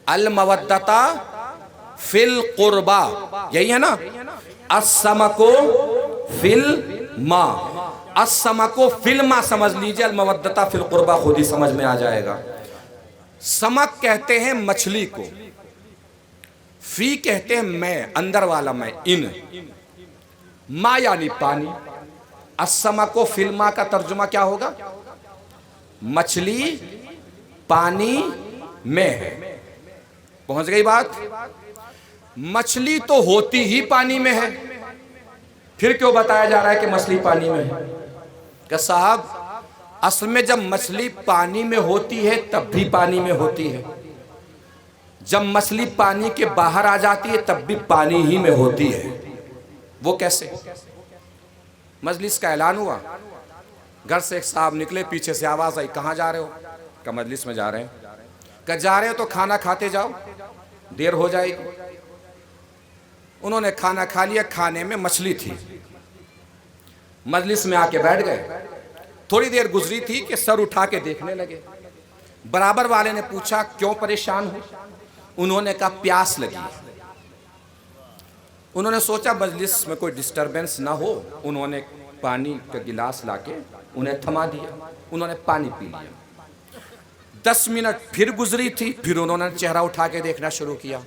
المودۃ فی القربى، یہی ہے نا؟ السمک فی الماء، السمک فی الماء سمجھ لیجئے، المودۃ فی القربى خود ہی سمجھ میں آ جائے گا۔ سمک کہتے ہیں مچھلی کو، فی کہتے ہیں میں، اندر والا میں، ان۔ ما یعنی پانی۔ السمک فی الماء کا ترجمہ کیا ہوگا؟ مچھلی پانی میں ہے۔ پہنچ گئی بات؟ مچھلی تو ہوتی ہی پانی میں ہے، پھر کیوں بتایا جا رہا ہے کہ مچھلی پانی میں ہے؟ کہ صاحب اصل میں جب مچھلی پانی میں ہوتی ہے تب بھی پانی میں ہوتی ہے، جب مچھلی پانی کے باہر آ جاتی ہے تب بھی پانی ہی میں ہوتی ہے۔ وہ کیسے؟ مجلس کا اعلان ہوا، گھر سے ایک صاحب نکلے، پیچھے سے آواز آئی، کہاں جا رہے ہو؟ کہ مجلس میں جا رہے ہیں۔ کہ جا رہے ہو تو کھانا کھاتے جاؤ، دیر ہو جائے گی۔ انہوں نے کھانا کھا لیا، کھانے میں مچھلی تھی، مجلس میں آ کے بیٹھ گئے۔ تھوڑی دیر گزری تھی کہ سر اٹھا کے دیکھنے لگے۔ برابر والے نے پوچھا کیوں پریشان ہو؟ انہوں نے کہا پیاس لگی۔ انہوں نے سوچا مجلس میں کوئی ڈسٹربنس نہ ہو، انہوں نے پانی کا گلاس لا کے انہیں تھما دیا، انہوں نے پانی پی لیا۔ 10 منٹ پھر گزری تھی، پھر انہوں نے چہرہ اٹھا کے دیکھنا شروع کیا۔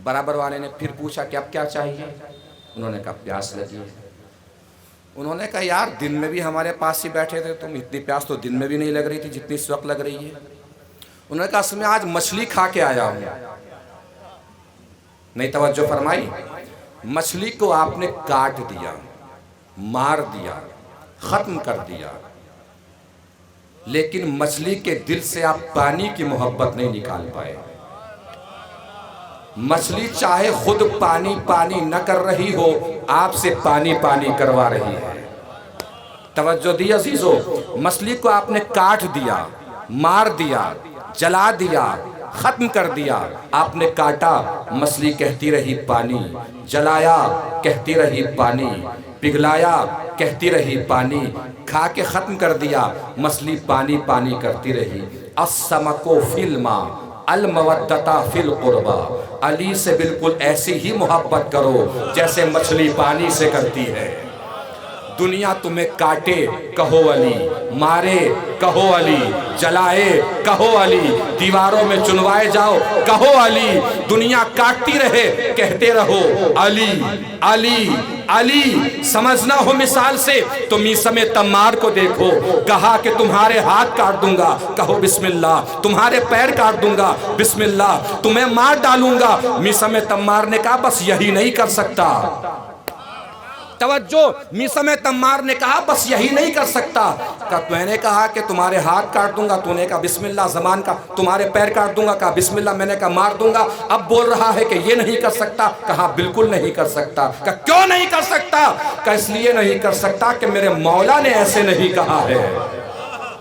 برابر والے نے پھر پوچھا کہ اب کیا چاہیے؟ انہوں نے کہا پیاس لگی ہے۔ انہوں نے کہا یار دن میں بھی ہمارے پاس ہی بیٹھے تھے تم، اتنی پیاس تو دن میں بھی نہیں لگ رہی تھی جتنی اس وقت لگ رہی ہے۔ انہوں نے کہا اصل میں آج مچھلی کھا کے آیا ہوں۔ نہیں توجہ فرمائی، مچھلی کو آپ نے کاٹ دیا، مار دیا، ختم کر دیا، لیکن مچھلی کے دل سے آپ پانی کی محبت نہیں نکال پائے۔ مچھلی چاہے خود پانی پانی نہ کر رہی ہو، آپ سے پانی پانی کروا رہی ہے۔ توجہ دی عزیزو، مچھلی کو آپ نے کاٹ دیا، مار دیا، جلا دیا، ختم کر دیا۔ آپ نے کاٹا، مچھلی کہتی رہی پانی، جلایا کہتی رہی پانی، پگھلایا کہتی رہی پانی، کھا کے ختم کر دیا، مچھلی پانی پانی کرتی رہی۔ السمکو فی الماء المودۃ فی القربیٰ، علی سے بالکل ایسی ہی محبت کرو جیسے مچھلی پانی سے کرتی ہے۔ دنیا تمہیں کاٹے کہو علی، مارے کہو علی، جلائے کہو علی، دیواروں میں چنوائے جاؤ کہو علی، دنیا کاٹتی رہے کہتے رہو علی علی علی۔ سمجھنا ہو مثال سے تو میثم تمار کو دیکھو، کہا کہ تمہارے ہاتھ کاٹ دوں گا کہو بسم اللہ، تمہارے پیر کاٹ دوں گا بسم اللہ، تمہیں مار ڈالوں گا۔ میثم تمار نے کہا بس یہی نہیں کر سکتا۔ توجہ، میثم تمار نے کہا بس یہی نہیں کر سکتا، کہ میں نے کہا کہ تمہارے ہاتھ کاٹ دوں گا، تو نے کہا بسم اللہ، زمان کا تمہارے پیر کاٹ دوں گا، کہا بسم اللہ، میں نے کہا مار دوں گا، اب بول رہا ہے کہ یہ نہیں کر سکتا، کہا بالکل نہیں کر سکتا، کہا کیوں نہیں کر سکتا؟ کہا اس لیے نہیں کر سکتا کہ میرے مولا نے ایسے نہیں کہا ہے۔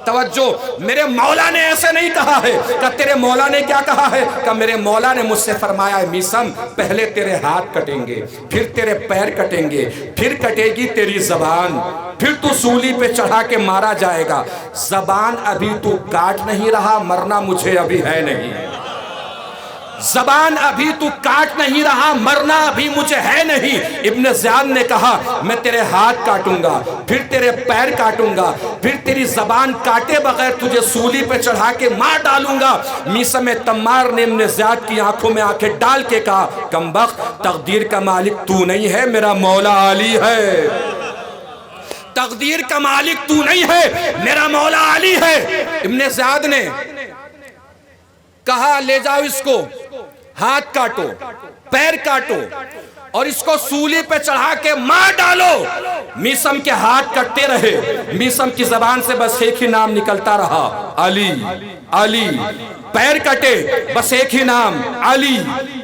توجہ، میرے مولا نے ایسے نہیں کہا ہے۔ کہ تیرے مولا نے کیا کہا ہے؟ کہ میرے مولا نے مجھ سے فرمایا ہے میثم، پہلے تیرے ہاتھ کٹیں گے، پھر تیرے پیر کٹیں گے، پھر کٹے گی تیری زبان، پھر تو سولی پہ چڑھا کے مارا جائے گا۔ زبان ابھی تو کاٹ نہیں رہا، مرنا مجھے ابھی ہے نہیں۔ زبان ابھی تو کاٹ نہیں رہا، مرنا ابھی مجھے ہے نہیں۔ ابن زیاد نے کہا میں تیرے ہاتھ کاٹوں گا، پھر تیرے پیر کاٹوں گا، پھر تیری زبان کاٹے بغیر تجھے سولی پہ چڑھا کے مار ڈالوں گا۔ میثم تمار نے ابن زیاد کی آنکھوں میں آنکھیں ڈال کے کہا کمبخت، تقدیر کا مالک تو نہیں ہے، میرا مولا علی ہے۔ تقدیر کا مالک تو نہیں ہے، میرا مولا علی ہے۔ ابن زیاد نے کہا لے جاؤ اس کو، ہاتھ کاٹو، پیر کاٹو اور اس کو سولی پہ چڑھا کے مار ڈالو۔ میثم کے ہاتھ کٹتے رہے، میثم کی زبان سے بس ایک ہی نام نکلتا رہا، علی علی۔ پیر کٹے، بس ایک ہی نام، علی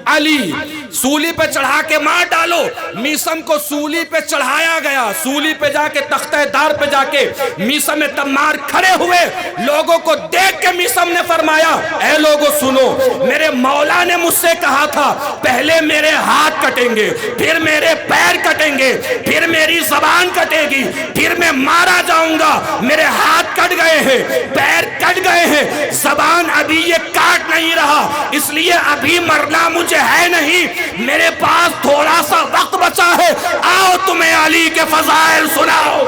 علی۔ سولی پہ چڑھا کے مار ڈالو۔ میثم کو سولی پہ چڑھایا گیا، سولی پہ جا کے تختہ دار پہ جا کے میثم تمار کھڑے ہوئے، لوگوں کو دیکھ کے میثم نے فرمایا اے لوگوں سنو، میرے مولا نے مجھ سے کہا تھا پہلے میرے ہاتھ کٹیں گے، پھر میرے پیر کٹیں گے، پھر میری زبان کٹے گی، پھر میں مارا جاؤں گا۔ میرے ہاتھ کٹ گئے ہیں، پیر کٹ گئے ہیں، زبان ابھی یہ کاٹ نہیں رہا، اس لیے ابھی مرنا مجھے ہے نہیں، میرے پاس تھوڑا سا وقت بچا ہے، آؤ تمہیں علی کے فضائل سناؤ،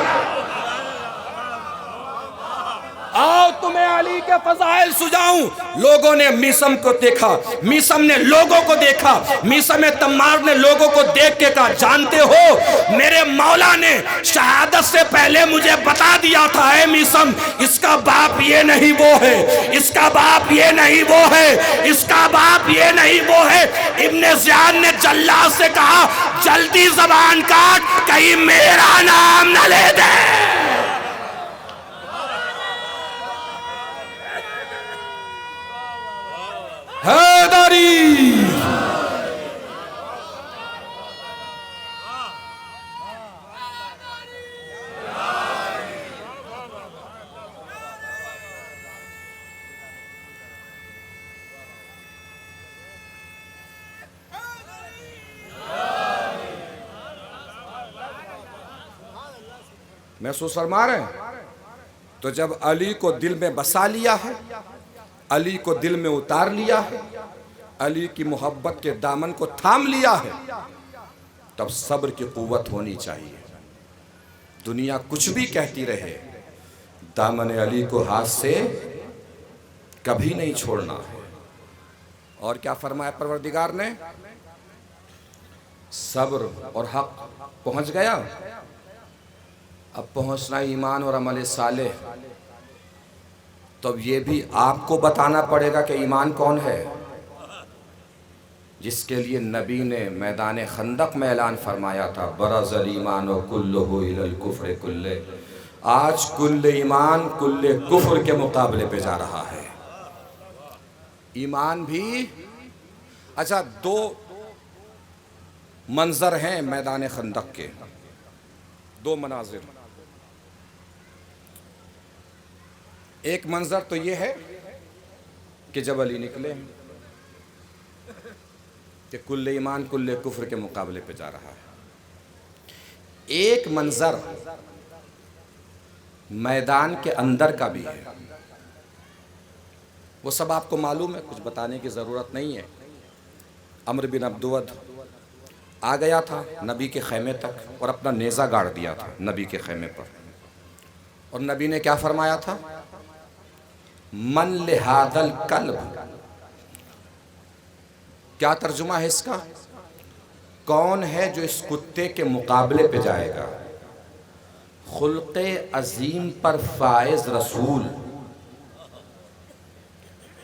آؤ تمہیں علی کے فضائل سجاؤں۔ لوگوں نے میثم کو دیکھا، میثم نے لوگوں کو دیکھا، میثم تمار نے لوگوں کو دیکھ کے کہا جانتے ہو میرے مولا نے شہادت سے پہلے مجھے بتا دیا تھا اے میثم، اس کا باپ یہ نہیں وہ ہے، اس کا باپ یہ نہیں وہ ہے، اس کا باپ یہ نہیں وہ ہے۔ ابن زیاد نے جلاد سے کہا جلدی زبان کاٹ، کہیں میرا نام نہ لے دے۔ حیدری محسوس فرما رہے ہیں؟ تو جب علی کو دل میں بسا لیا ہے، علی کو دل میں اتار لیا ہے، علی کی محبت کے دامن کو تھام لیا ہے، تب صبر کی قوت ہونی چاہیے۔ دنیا کچھ بھی کہتی رہے، دامن علی کو ہاتھ سے کبھی نہیں چھوڑنا ہے۔ اور کیا فرمایا پروردگار نے؟ صبر اور حق پہنچ گیا، اب پہنچنا ایمان اور عمل صالح۔ تو اب یہ بھی آپ کو بتانا پڑے گا کہ ایمان کون ہے، جس کے لیے نبی نے میدان خندق میں اعلان فرمایا تھا، برز الایمان کلہ الی الکفر کلہ۔ آج کل ایمان کل کفر کے مقابلے پہ جا رہا ہے۔ ایمان بھی اچھا، دو منظر ہیں میدان خندق کے، دو مناظر۔ ایک منظر تو یہ ہے کہ جب علی نکلے کہ کل ایمان کل کفر کے مقابلے پہ جا رہا ہے۔ ایک منظر میدان کے اندر کا بھی ہے، وہ سب آپ کو معلوم ہے، کچھ بتانے کی ضرورت نہیں ہے۔ عمرو بن عبدود آ گیا تھا نبی کے خیمے تک اور اپنا نیزہ گاڑ دیا تھا نبی کے خیمے پر، اور نبی نے کیا فرمایا تھا؟ من لہذا الکلب، کیا ترجمہ ہے اس کا؟ کون ہے جو اس کتے کے مقابلے پہ جائے گا؟ خلق عظیم پر فائز رسول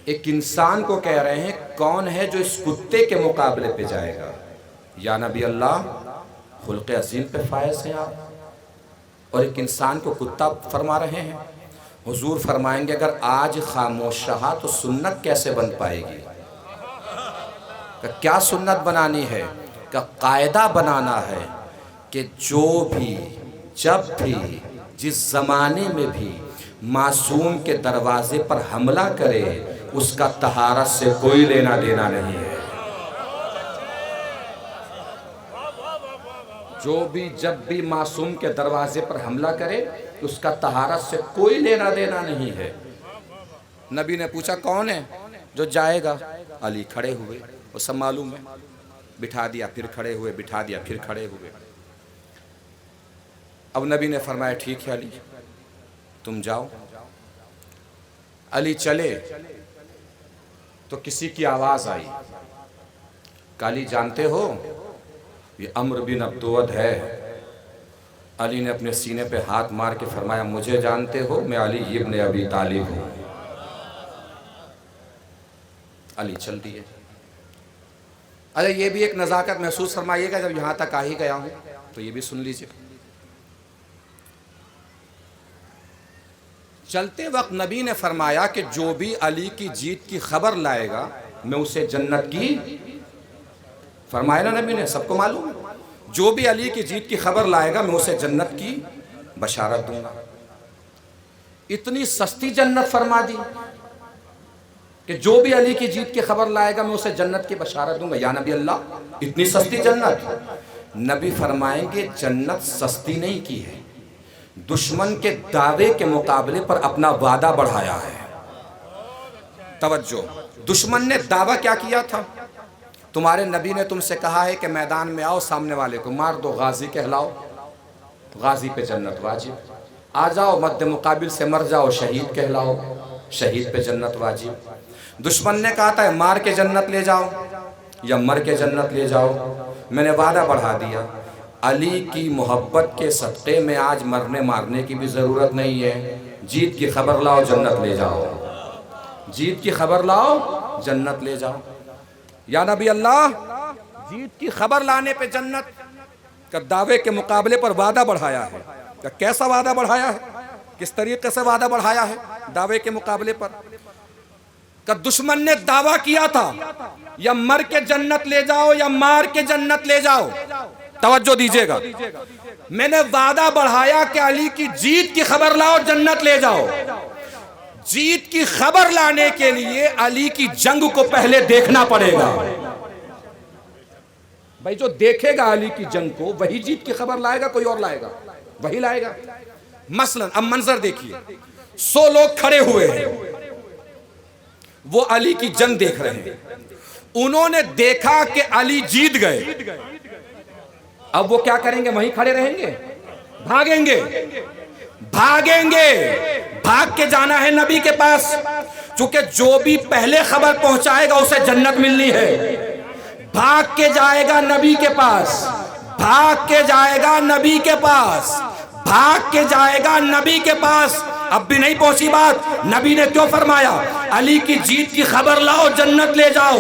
ایک انسان کو کہہ رہے ہیں، کون ہے جو اس کتے کے مقابلے پہ جائے گا؟ یا نبی اللہ، خلق عظیم پہ فائز ہیں آپ، اور ایک انسان کو کتا فرما رہے ہیں۔ حضور فرمائیں گے اگر آج خاموش رہا تو سنت کیسے بن پائے گی؟ کہ کیا سنت بنانی ہے؟ کہ قاعدہ بنانا ہے کہ جو بھی، جب بھی، جس زمانے میں بھی معصوم کے دروازے پر حملہ کرے، اس کا طہارت سے کوئی لینا دینا نہیں ہے۔ جو بھی جب بھی معصوم کے دروازے پر حملہ کرے، اس کا طہارت سے کوئی لینا دینا نہیں ہے۔ نبی نے پوچھا کون ہے جو جائے گا؟ علی کھڑے ہوئے، وہ سب معلوم ہے، بٹھا دیا پھر کھڑے ہوئے، بٹھا دیا پھر کھڑے ہوئے۔ اب نبی نے فرمایا ٹھیک ہے علی تم جاؤ۔ علی چلے تو کسی کی آواز آئی، علی جانتے ہو یہ عمرو بن عبدود ہے۔ علی نے اپنے سینے پہ ہاتھ مار کے فرمایا مجھے جانتے ہو؟ میں علی ابن ابی طالب ہوں۔ علی چل دیے۔ اچھا یہ بھی ایک نزاکت محسوس فرمائیے گا، جب یہاں تک آ ہی گیا ہوں تو یہ بھی سن لیجئے۔ چلتے وقت نبی نے فرمایا کہ جو بھی علی کی جیت کی خبر لائے گا میں اسے جنت کی، فرمایا نا نبی نے، سب کو معلوم ہے، جو بھی علی کی جیت کی خبر لائے گا میں اسے جنت کی بشارت دوں گا۔ اتنی سستی جنت فرما دی کہ جو بھی علی کی جیت کی خبر لائے گا میں اسے جنت کی بشارت دوں گا۔ یا نبی اللہ، اتنی سستی جنت؟ نبی فرمائیں گے جنت سستی نہیں کی ہے، دشمن کے دعوے کے مقابلے پر اپنا وعدہ بڑھایا ہے۔ توجہ، دشمن نے دعویٰ کیا کیا تھا؟ تمہارے نبی نے تم سے کہا ہے کہ میدان میں آؤ، سامنے والے کو مار دو، غازی کہلاؤ، غازی پہ جنت واجب۔ آ جاؤ مد مقابل سے مر جاؤ، شہید کہلاؤ، شہید پہ جنت واجب۔ دشمن نے کہا تھا مار کے جنت لے جاؤ یا مر کے جنت لے جاؤ، میں نے وعدہ بڑھا دیا۔ علی کی محبت کے صدقے میں آج مرنے مارنے کی بھی ضرورت نہیں ہے، جیت کی خبر لاؤ جنت لے جاؤ، جیت کی خبر لاؤ جنت لے جاؤ۔ یا نبی اللہ، جیت کی خبر لانے پہ جنت کا دعوے کے مقابلے پر وعدہ بڑھایا ہے۔ کہ کیسا وعدہ بڑھایا ہے؟ کس طریقے سے وعدہ بڑھایا ہے دعوے کے مقابلے پر؟ کہ دشمن نے دعویٰ کیا تھا یا مر کے جنت لے جاؤ یا مار کے جنت لے جاؤ۔ توجہ دیجئے گا، میں نے وعدہ بڑھایا کہ علی کی جیت کی خبر لاؤ جنت لے جاؤ۔ جیت کی خبر لانے کے لیے علی کی جنگ کو پہلے دیکھنا پڑے گا۔ بھائی جو دیکھے گا علی کی جنگ کو وہی جیت کی خبر لائے گا، کوئی اور لائے گا؟ وہی لائے گا۔ مثلا اب منظر دیکھیے، 100 لوگ کھڑے ہوئے ہیں، وہ علی کی جنگ دیکھ رہے ہیں، انہوں نے دیکھا کہ علی جیت گئے، اب وہ کیا کریں گے؟ وہیں کھڑے رہیں گے؟ بھاگیں گے، بھاگیں گے، بھاگ کے جانا ہے نبی کے پاس، چونکہ جو بھی پہلے خبر پہنچائے گا اسے جنت ملنی ہے۔ بھاگ کے جائے گا نبی کے پاس، بھاگ کے جائے گا نبی کے پاس، بھاگ کے جائے گا نبی کے پاس۔ اب بھی نہیں پہنچی بات، نبی نے کیوں فرمایا علی کی جیت کی خبر لاؤ جنت لے جاؤ؟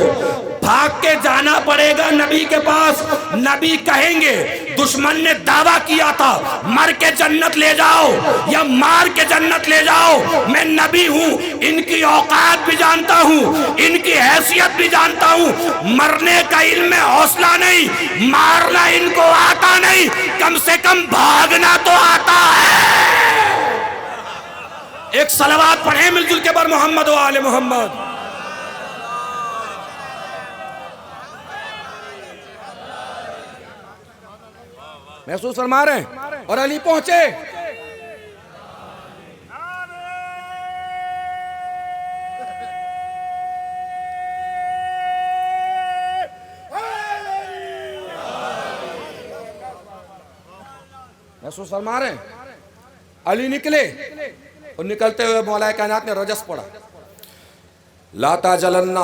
بھاگ کے جانا پڑے گا نبی کے پاس۔ نبی کہیں گے دشمن نے دعویٰ کیا تھا مر کے جنت لے جاؤ یا مار کے جنت لے جاؤ، میں نبی ہوں، ان کی اوقات بھی جانتا ہوں، ان کی حیثیت بھی جانتا ہوں۔ مرنے کا علم حوصلہ نہیں، مارنا ان کو آتا نہیں، کم سے کم بھاگنا تو آتا ہے۔ ایک صلوات پڑھیں مل جل کے بر محمد و آل محمد۔ محسوس فرما رہے ہیں؟ اور علی پہنچے، محسوس فرما رہے ہیں؟ علی نکلے اور نکلتے ہوئے مولا کائنات نے رجس پڑھا، لا تاجلن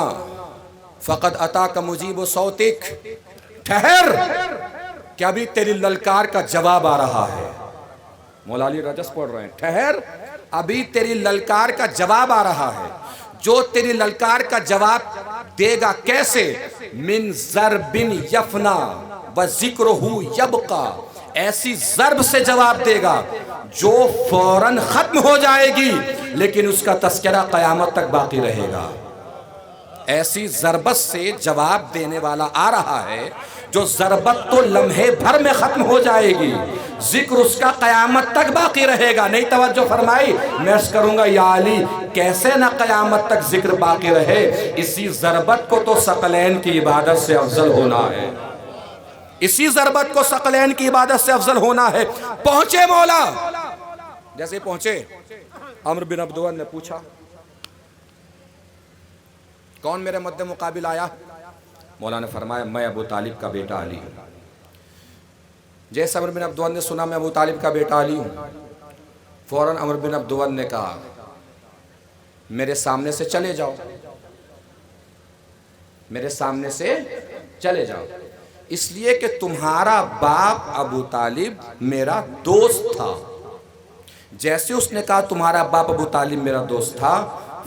فقد اتاک مجیب صوتک، ٹھہر کہ ابھی تیری للکار کا جواب آ رہا ہے۔ مولا علی رجس پڑھ رہے ہیں، ٹھہر ابھی تیری للکار کا جواب آ رہا ہے۔ جو تیری للکار کا جواب دے گا کیسے؟ من ضرب یفنا وذکرہ یبقی، ایسی ضرب سے جواب دے گا جو فوراً ختم ہو جائے گی لیکن اس کا تذکرہ قیامت تک باقی رہے گا۔ ایسی ضربت سے جواب دینے والا آ رہا ہے جو ضربت تو لمحے بھر میں ختم ہو جائے گی، ذکر اس کا قیامت تک باقی رہے گا۔ نہیں توجہ فرمائی؟ میں عرض کروں گا یا علی کیسے نہ قیامت تک ذکر باقی رہے؟ اسی ضربت کو تو ثقلین کی عبادت سے افضل ہونا ہے، اسی ضربت کو ثقلین کی عبادت سے افضل ہونا ہے۔ پہنچے مولا، جیسے پہنچے عمرو بن عبدود نے پوچھا کون میرے مد مقابل آیا؟ مولا نے فرمایا میں ابو طالب کا بیٹا علی ہوں۔ جیسے عمرو بن عبدود نے سنا میں ابو طالب کا بیٹا علی ہوں، فوراً عمرو بن عبدود نے کہا میرے سامنے سے چلے جاؤ، میرے سامنے سے چلے جاؤ، اس لیے کہ تمہارا باپ ابو طالب میرا دوست تھا۔ جیسے اس نے کہا تمہارا باپ ابو طالب میرا دوست تھا،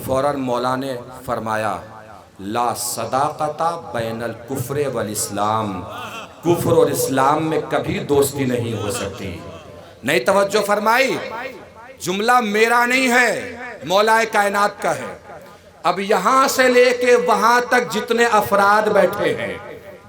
فوراً مولا نے فرمایا لا صداقت بین الکفر والاسلام، کفر اور اسلام میں کبھی دوستی نہیں ہو سکتی۔ نہیں توجہ فرمائی؟ جملہ میرا نہیں ہے، مولا کائنات کا ہے۔ اب یہاں سے لے کے وہاں تک جتنے افراد بیٹھے ہیں،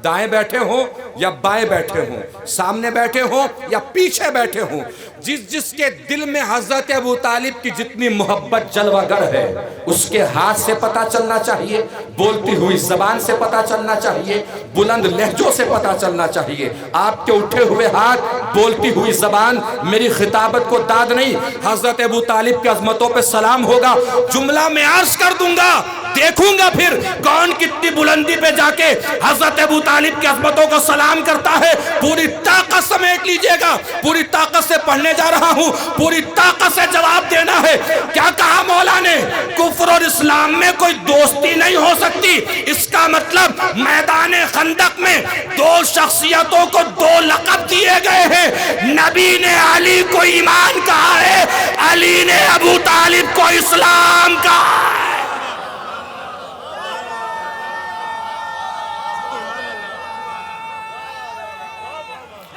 دائیں بیٹھے ہوں یا بائیں بیٹھے ہوں، سامنے بیٹھے ہوں یا پیچھے بیٹھے ہوں، جس جس کے دل میں حضرت ابو طالب کی جتنی محبت جلوہ گر ہے اس کے ہاتھ سے پتہ چلنا چاہیے، بولتی ہوئی زبان سے پتہ چلنا چاہیے، بلند لہجوں سے پتہ چلنا چاہیے۔ آپ کے اٹھے ہوئے ہاتھ، بولتی ہوئی زبان میری خطابت کو داد نہیں، حضرت ابو طالب کی عظمتوں پہ سلام ہوگا۔ جملہ میں عرض کر دوں گا، دیکھوں گا پھر کون کتنی بلندی پہ جا کے حضرت ابو طالب کی عظمتوں کو سلام کرتا ہے۔ پوری طاقت سمیٹ لیجئے گا، پوری طاقت سے پڑھنے جا رہا ہوں، پوری طاقت سے جواب دینا ہے۔ کیا کہا مولا نے؟ کفر اور اسلام میں کوئی دوستی نہیں ہو سکتی۔ اس کا مطلب میدان خندق میں دو شخصیتوں کو دو لقب دیے گئے ہیں، نبی نے علی کو ایمان کہا ہے، علی نے ابو طالب کو اسلام کہا ہے۔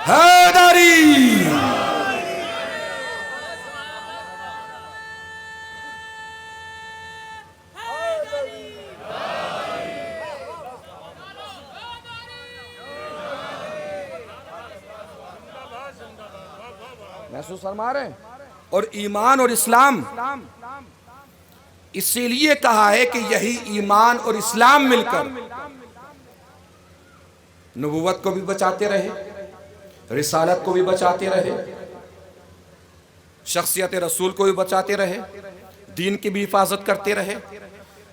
حیدری محسوس فرما رہے ہیں؟ اور ایمان اور اسلام اسی لیے کہا ہے کہ یہی ایمان اور اسلام مل کر نبوت کو بھی بچاتے رہے، رسالت کو بھی بچاتے رہے، شخصیت رسول کو بھی بچاتے رہے، دین کی بھی حفاظت کرتے رہے۔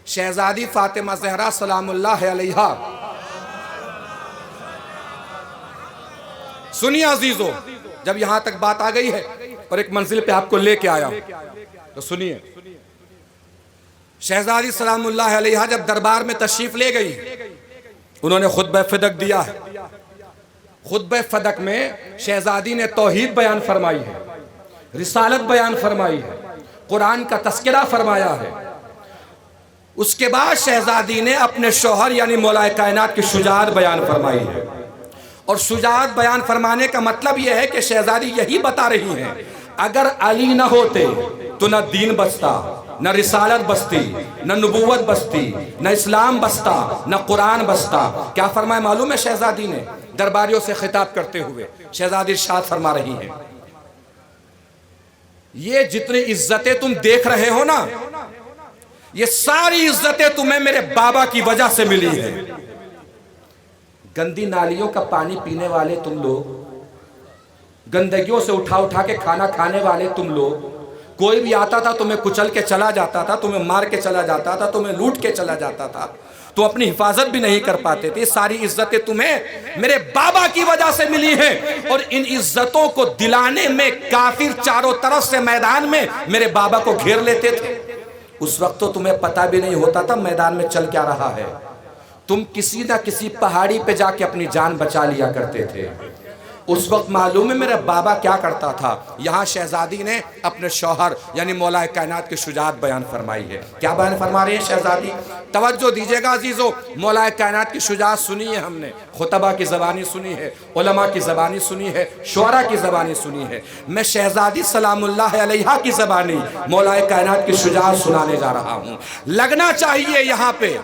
شہزادی فاطمہ زہرا سلام اللہ علیہا، سنیے عزیزو، جب یہاں تک بات آ گئی ہے اور ایک منزل پہ آپ کو لے کے آیا تو سنیے، شہزادی سلام اللہ علیہا جب دربار میں تشریف لے گئی، انہوں نے خطبہ فدق دیا ہے۔ خطبہ فدق میں شہزادی نے توحید بیان فرمائی ہے، رسالت بیان فرمائی ہے، قرآن کا تذکرہ فرمایا ہے۔ اس کے بعد شہزادی نے اپنے شوہر یعنی مولا کائنات کی شجاعت بیان فرمائی ہے، اور شجاعت بیان فرمانے کا مطلب یہ ہے کہ شہزادی یہی بتا رہی ہیں اگر علی نہ ہوتے تو نہ دین بستا، نہ رسالت بستی، نہ نبوت بستی، نہ اسلام بستا، نہ قرآن بستا۔ کیا فرمائے معلوم ہے شہزادی نے درباریوں سے خطاب کرتے ہوئے؟ شہزادی ارشاد فرما رہی ہیں، یہ جتنی عزتیں تم دیکھ رہے ہو نا، یہ ساری عزتیں تمہیں میرے بابا کی وجہ سے ملی ہیں۔ گندی نالیوں کا پانی پینے والے تم لوگ، گندگیوں سے اٹھا کے کھانا کھانے والے تم لوگ، کوئی بھی آتا تھا تمہیں کچل کے چلا جاتا تھا، تمہیں مار کے چلا جاتا تھا، تمہیں لوٹ کے چلا جاتا تھا، تو اپنی حفاظت بھی نہیں کر پاتے تھے۔ ساری عزتیں تمہیں میرے بابا کی وجہ سے ملی ہیں، اور ان عزتوں کو دلانے میں کافر چاروں طرف سے میدان میں میرے بابا کو گھیر لیتے تھے۔ اس وقت تو تمہیں پتہ بھی نہیں ہوتا تھا میدان میں چل کیا رہا ہے، تم کسی نہ کسی پہاڑی پہ جا کے اپنی جان بچا لیا کرتے تھے۔ اس وقت معلوم ہے میرا بابا کیا کرتا تھا۔ یہاں شہزادی نے اپنے شوہر یعنی مولا کائنات کی شجاعت بیان فرمائی ہے۔ کیا بیان فرما رہے ہیں شہزادی؟ توجہ دیجئے گا عزیزو، مولا کائنات کی شجاعت سنی ہے ہم نے، خطبہ کی زبانی سنی ہے، علماء کی زبانی سنی ہے، شعراء کی زبانی سنی ہے۔ میں شہزادی سلام اللہ علیہا کی زبانی مولا کائنات کی شجاعت سنانے جا رہا ہوں۔ لگنا چاہیے یہاں پہ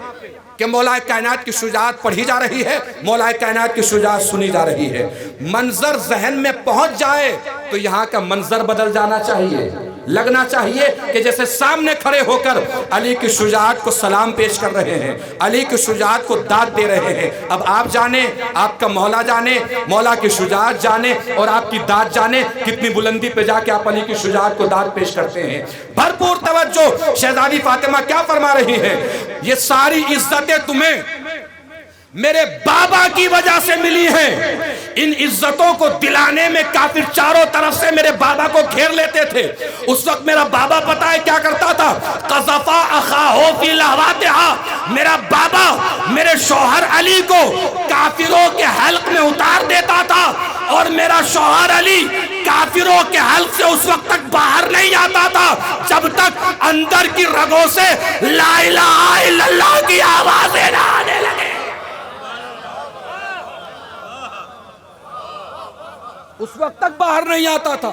کہ مولا کائنات کی شجاعت پڑھی جا رہی ہے، مولا کائنات کی شجاعت سنی جا رہی ہے۔ منظر ذہن میں پہنچ جائے تو یہاں کا منظر بدل جانا چاہیے۔ لگنا چاہیے کہ جیسے سامنے کھڑے ہو کر علی کی شجاعت کو سلام پیش کر رہے ہیں، علی کی شجاعت کو داد دے رہے ہیں۔ اب آپ جانے، آپ کا مولا جانے، مولا کی شجاعت جانے اور آپ کی داد جانے کتنی بلندی پہ جا کے آپ علی کی شجاعت کو داد پیش کرتے ہیں۔ بھرپور توجہ، شہزادی فاطمہ کیا فرما رہی ہیں؟ یہ ساری عزتیں تمہیں میرے بابا کی وجہ سے ملی ہیں۔ ان عزتوں کو دلانے میں کافر چاروں طرف سے میرے بابا کو گھیر لیتے تھے۔ اس وقت میرا بابا پتہ ہے کیا کرتا تھا؟ قذفا اخاہو فی لہواتہا، میرا بابا میرے شوہر علی کو کافروں کے حلق میں اتار دیتا تھا، اور میرا شوہر علی کافروں کے حلق سے اس وقت تک باہر نہیں آتا تھا جب تک اندر کی رگوں سے لا الہ الا اللہ کی آوازیں نہ آنے لگے۔ اس وقت تک باہر نہیں آتا تھا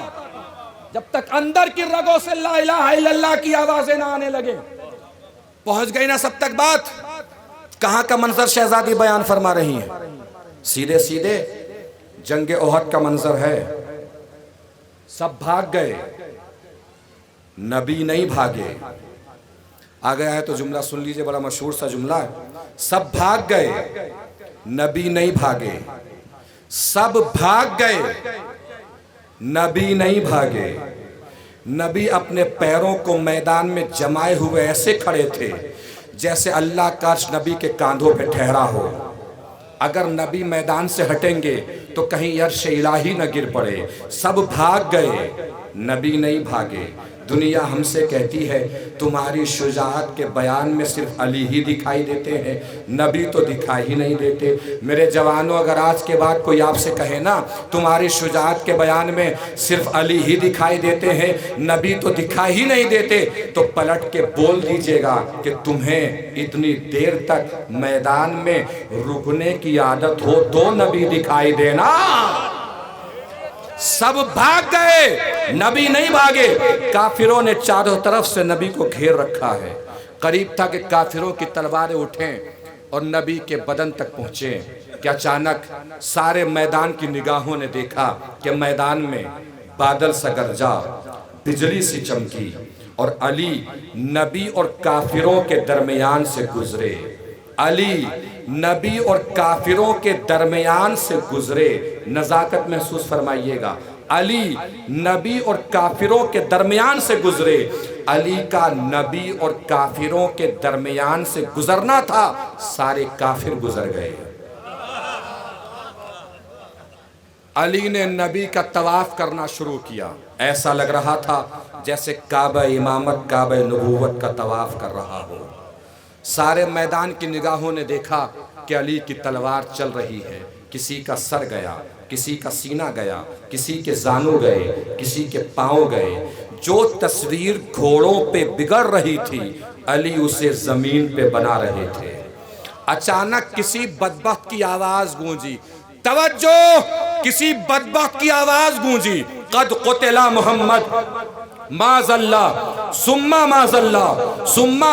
جب تک اندر کی رگوں سے لا الہ الا اللہ کی آوازیں نہ آنے لگے۔ پہنچ گئی نا سب تک بات؟ کہاں کا منظر شہزادی بیان فرما رہی ہیں؟ سیدھے سیدھے جنگ احد کا منظر ہے۔ سب بھاگ گئے، نبی نہیں بھاگے۔ آ گیا ہے تو جملہ سن لیجئے، بڑا مشہور سا جملہ ہے۔ سب بھاگ گئے، نبی نہیں بھاگے۔ سب بھاگ گئے، نبی نہیں بھاگے۔ نبی اپنے پیروں کو میدان میں جمائے ہوئے ایسے کھڑے تھے جیسے اللہ کا عرش نبی کے کاندھوں پہ ٹھہرا ہو۔ اگر نبی میدان سے ہٹیں گے تو کہیں عرش الہی نہ گر پڑے۔ سب بھاگ گئے، نبی نہیں بھاگے۔ دنیا ہم سے کہتی ہے تمہاری شجاعت کے بیان میں صرف علی ہی دکھائی دیتے ہیں، نبی تو دکھائی ہی نہیں دیتے۔ میرے جوانوں، اگر آج کے بعد کوئی آپ سے کہے نا تمہاری شجاعت کے بیان میں صرف علی ہی دکھائی دیتے ہیں، نبی تو دکھائی ہی نہیں دیتے، تو پلٹ کے بول دیجئے گا کہ تمہیں اتنی دیر تک میدان میں رکنے کی عادت ہو تو نبی دکھائی دینا۔ سب بھاگ گئے، نبی نہیں بھاگے۔ کافروں نے چاروں طرف سے نبی کو گھیر رکھا ہے۔ قریب تھا کہ کافروں کی تلواریں اٹھیں اور نبی کے بدن تک پہنچیں کہ اچانک سارے میدان کی نگاہوں نے دیکھا کہ میدان میں بادل سا گرجا، بجلی سی چمکی، اور علی نبی اور کافروں کے درمیان سے گزرے۔ علی نبی اور کافروں کے درمیان سے گزرے۔ نزاکت محسوس فرمائیے گا، علی نبی اور کافروں کے درمیان سے گزرے۔ علی کا نبی اور کافروں کے درمیان سے گزرنا تھا، سارے کافر گزر گئے۔ علی نے نبی کا طواف کرنا شروع کیا. ایسا لگ رہا تھا جیسے کعبہ امامت کعبہ نبوت کا طواف کر رہا ہو. سارے میدان کی نگاہوں نے دیکھا کہ علی کی تلوار چل رہی ہے. کسی کا سر گیا, کسی کا سینہ گیا, کسی کے زانو گئے, کسی کے پاؤں گئے. جو تصویر گھوڑوں پہ بگڑ رہی تھی علی اسے زمین پہ بنا رہے تھے. اچانک کسی بدبخت کی آواز گونجی, توجہ, کسی بدبخت کی آواز گونجی, قد قتل محمد معاذ اللہ ثم معاذ اللہ ثم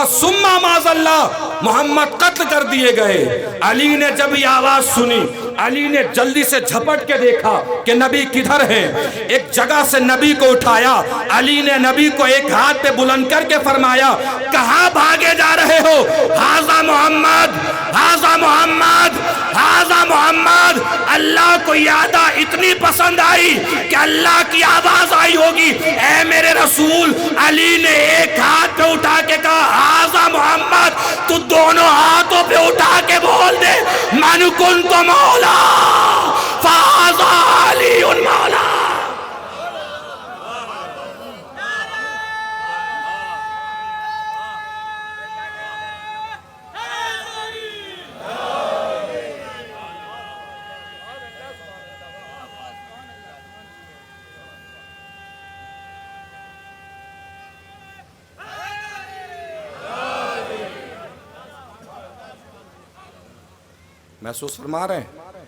معاذ اللہ, محمد قتل کر دیے گئے. علی نے جب یہ آواز سنی, علی نے جلدی سے جھپٹ کے دیکھا کہ نبی کدھر ہیں. ایک جگہ سے نبی کو اٹھایا. علی نے نبی کو ایک ہاتھ پہ بلند کر کے فرمایا, کہاں بھاگے جا رہے ہو؟ ھذا محمد, ھذا محمد, ھذا محمد. اللہ کو یادہ اتنی پسند آئی کہ اللہ کی آواز آئی ہوگی, اے میرے رسول. علی نے ایک ہاتھ پہ اٹھا کے کہا ھذا محمد. تو دونوں ہاتھوں پہ اٹھا کے بول دے, من کنت مولا فھذا علی مولا. محسوس فرما رہے ہیں؟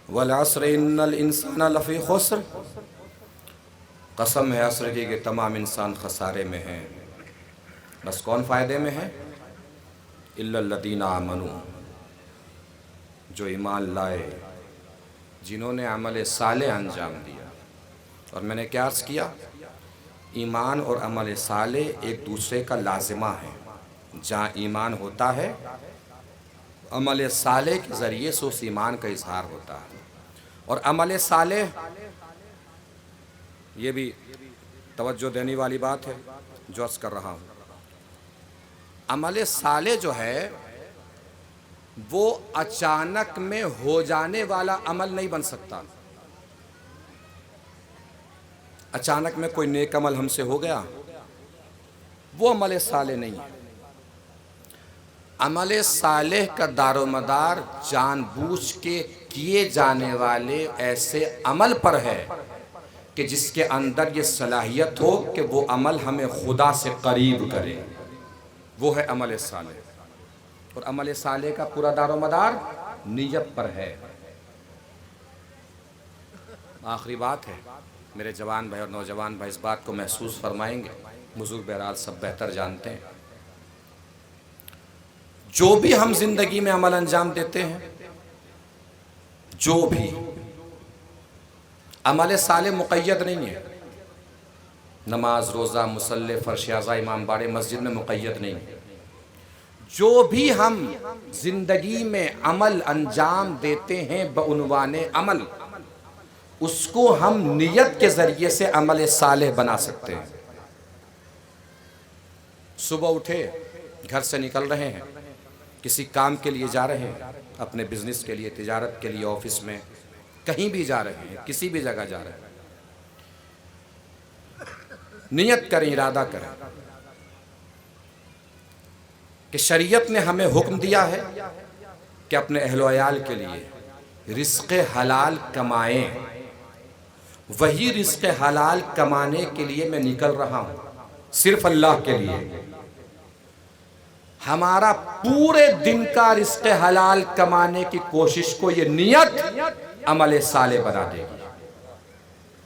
والعصر ان الانسان لفی خسر, قسم ہے عصر کی کہ تمام انسان خسارے میں ہیں. بس کون فائدے میں ہے؟ الا الذین آمنوا, جو ایمان لائے, جنہوں نے عمل صالح انجام دیا. اور میں نے کیا عرض کیا؟ ایمان اور عمل صالح ایک دوسرے کا لازمہ ہے. جہاں ایمان ہوتا ہے عمل صالح کے ذریعے سے اس ایمان کا اظہار ہوتا ہے. اور عمل صالح, یہ بھی توجہ دینے والی بات ہے جو عرض کر رہا ہوں, عمل صالح جو ہے وہ اچانک میں ہو جانے والا عمل نہیں بن سکتا. اچانک میں کوئی نیک عمل ہم سے ہو گیا, وہ عمل صالح نہیں ہے. عمل صالح کا دار و مدار جان بوجھ کے کیے جانے والے ایسے عمل پر ہے کہ جس کے اندر یہ صلاحیت ہو کہ وہ عمل ہمیں خدا سے قریب کرے, وہ ہے عمل صالح. اور عمل صالح کا پورا دار و مدار نیت پر ہے. آخری بات ہے, میرے جوان بھائی اور نوجوان بھائی اس بات کو محسوس فرمائیں گے, بزرگ بہرحال سب بہتر جانتے ہیں. جو بھی ہم زندگی میں عمل انجام دیتے ہیں, جو بھی عمل صالح مقید نہیں ہے. نماز, روزہ, مصلی, فرش اعضاء, امام باڑے, مسجد میں مقید نہیں ہے. جو بھی ہم زندگی میں عمل انجام دیتے ہیں بعنوان عمل, اس کو ہم نیت کے ذریعے سے عمل صالح بنا سکتے ہیں. صبح اٹھے, گھر سے نکل رہے ہیں, کسی کام کے لیے جا رہے ہیں, اپنے بزنس کے لیے, تجارت کے لیے, آفس میں, کہیں بھی جا رہے ہیں, کسی بھی جگہ جا رہے ہیں, نیت کریں, ارادہ کریں کہ شریعت نے ہمیں حکم دیا ہے کہ اپنے اہل و عیال کے لیے رزق حلال کمائیں. وہی رزق حلال کمانے کے لیے میں نکل رہا ہوں, صرف اللہ کے لیے. ہمارا پورے دن کا رزق حلال کمانے کی کوشش کو یہ نیت عمل صالح بنا دے گی.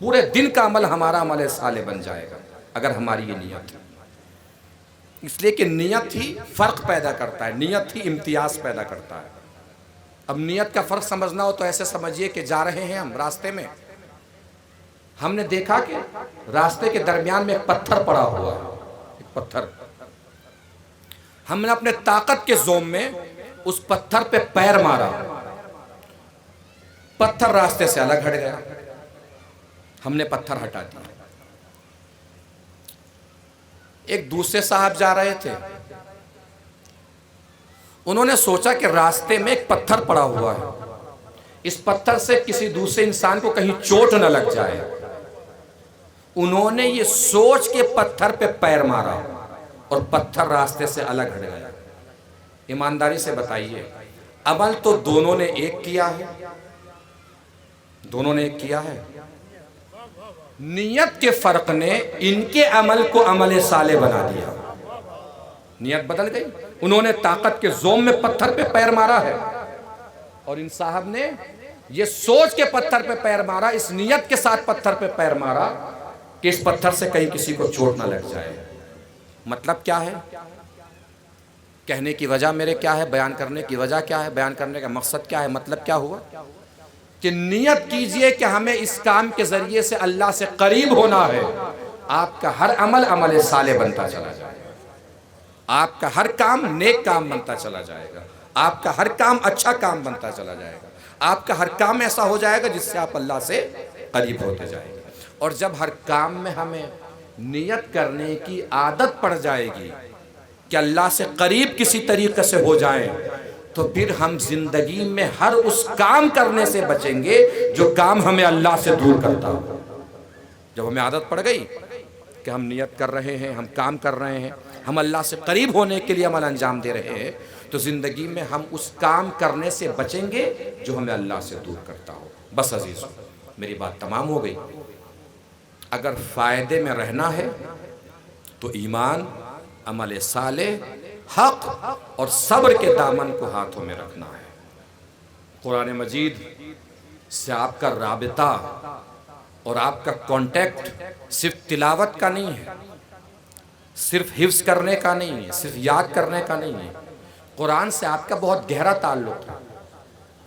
پورے دن کا عمل ہمارا عمل صالح بن جائے گا اگر ہماری یہ نیت ہے. اس لیے کہ نیت ہی فرق پیدا کرتا ہے, نیت ہی امتیاز پیدا کرتا ہے. اب نیت کا فرق سمجھنا ہو تو ایسے سمجھیے کہ جا رہے ہیں ہم راستے میں, ہم نے دیکھا کہ راستے کے درمیان میں ایک پتھر پڑا ہوا ہے, ایک پتھر. ہم نے اپنے طاقت کے زوم میں اس پتھر پہ پیر مارا, پتھر راستے سے الگ ہٹ گیا, ہم نے پتھر ہٹا دیا. ایک دوسرے صاحب جا رہے تھے, انہوں نے سوچا کہ راستے میں ایک پتھر پڑا ہوا ہے, اس پتھر سے کسی دوسرے انسان کو کہیں چوٹ نہ لگ جائے. انہوں نے یہ سوچ کے پتھر پہ پیر مارا اور پتھر راستے سے الگ ہٹ گیا. ایمانداری سے بتائیے، عمل تو دونوں نے ایک کیا ہے، دونوں نے ایک کیا ہے. نیت کے فرق نے ان کے عمل کو عمل صالح بنا دیا. نیت بدل گئی. انہوں نے طاقت کے زوم میں پتھر پہ پیر مارا ہے اور ان صاحب نے یہ سوچ کے پتھر پہ پیر مارا، اس نیت کے ساتھ پتھر پہ پیر مارا کہ اس پتھر سے کہیں کسی کو چوٹ نہ لگ جائے. مطلب کیا ہے؟ کہنے کی وجہ میرے کیا ہے؟ بیان کرنے کی وجہ کیا ہے؟ بیان کرنے کا مقصد کیا ہے؟ مطلب کیا ہوا کہ نیت کیجئے کہ ہمیں اس کام کے ذریعے سے اللہ سے قریب ہونا ہے. آپ کا ہر عمل عمل صالح بنتا چلا جائے گا. آپ کا ہر کام نیک کام بنتا چلا جائے گا. آپ کا ہر کام اچھا کام بنتا چلا جائے گا. آپ کا ہر کام ایسا ہو جائے گا جس سے آپ اللہ سے قریب ہوتے جائیں گے. اور جب ہر کام میں ہمیں نیت کرنے کی عادت پڑ جائے گی کہ اللہ سے قریب کسی طریقے سے ہو جائیں، تو پھر ہم زندگی میں ہر اس کام کرنے سے بچیں گے جو کام ہمیں اللہ سے دور کرتا ہو. جب ہمیں عادت پڑ گئی کہ ہم نیت کر رہے ہیں، ہم کام کر رہے ہیں، ہم اللہ سے قریب ہونے کے لیے عمل انجام دے رہے ہیں، تو زندگی میں ہم اس کام کرنے سے بچیں گے جو ہمیں اللہ سے دور کرتا ہو. بس عزیزو، میری بات تمام ہو گئی. اگر فائدے میں رہنا ہے تو ایمان، عمل صالح، حق اور صبر کے دامن کو ہاتھوں میں رکھنا ہے. قرآن مجید سے آپ کا رابطہ اور آپ کا کانٹیکٹ صرف تلاوت کا نہیں ہے، صرف حفظ کرنے کا نہیں ہے، صرف یاد کرنے کا نہیں ہے. قرآن سے آپ کا بہت گہرا تعلق ہے،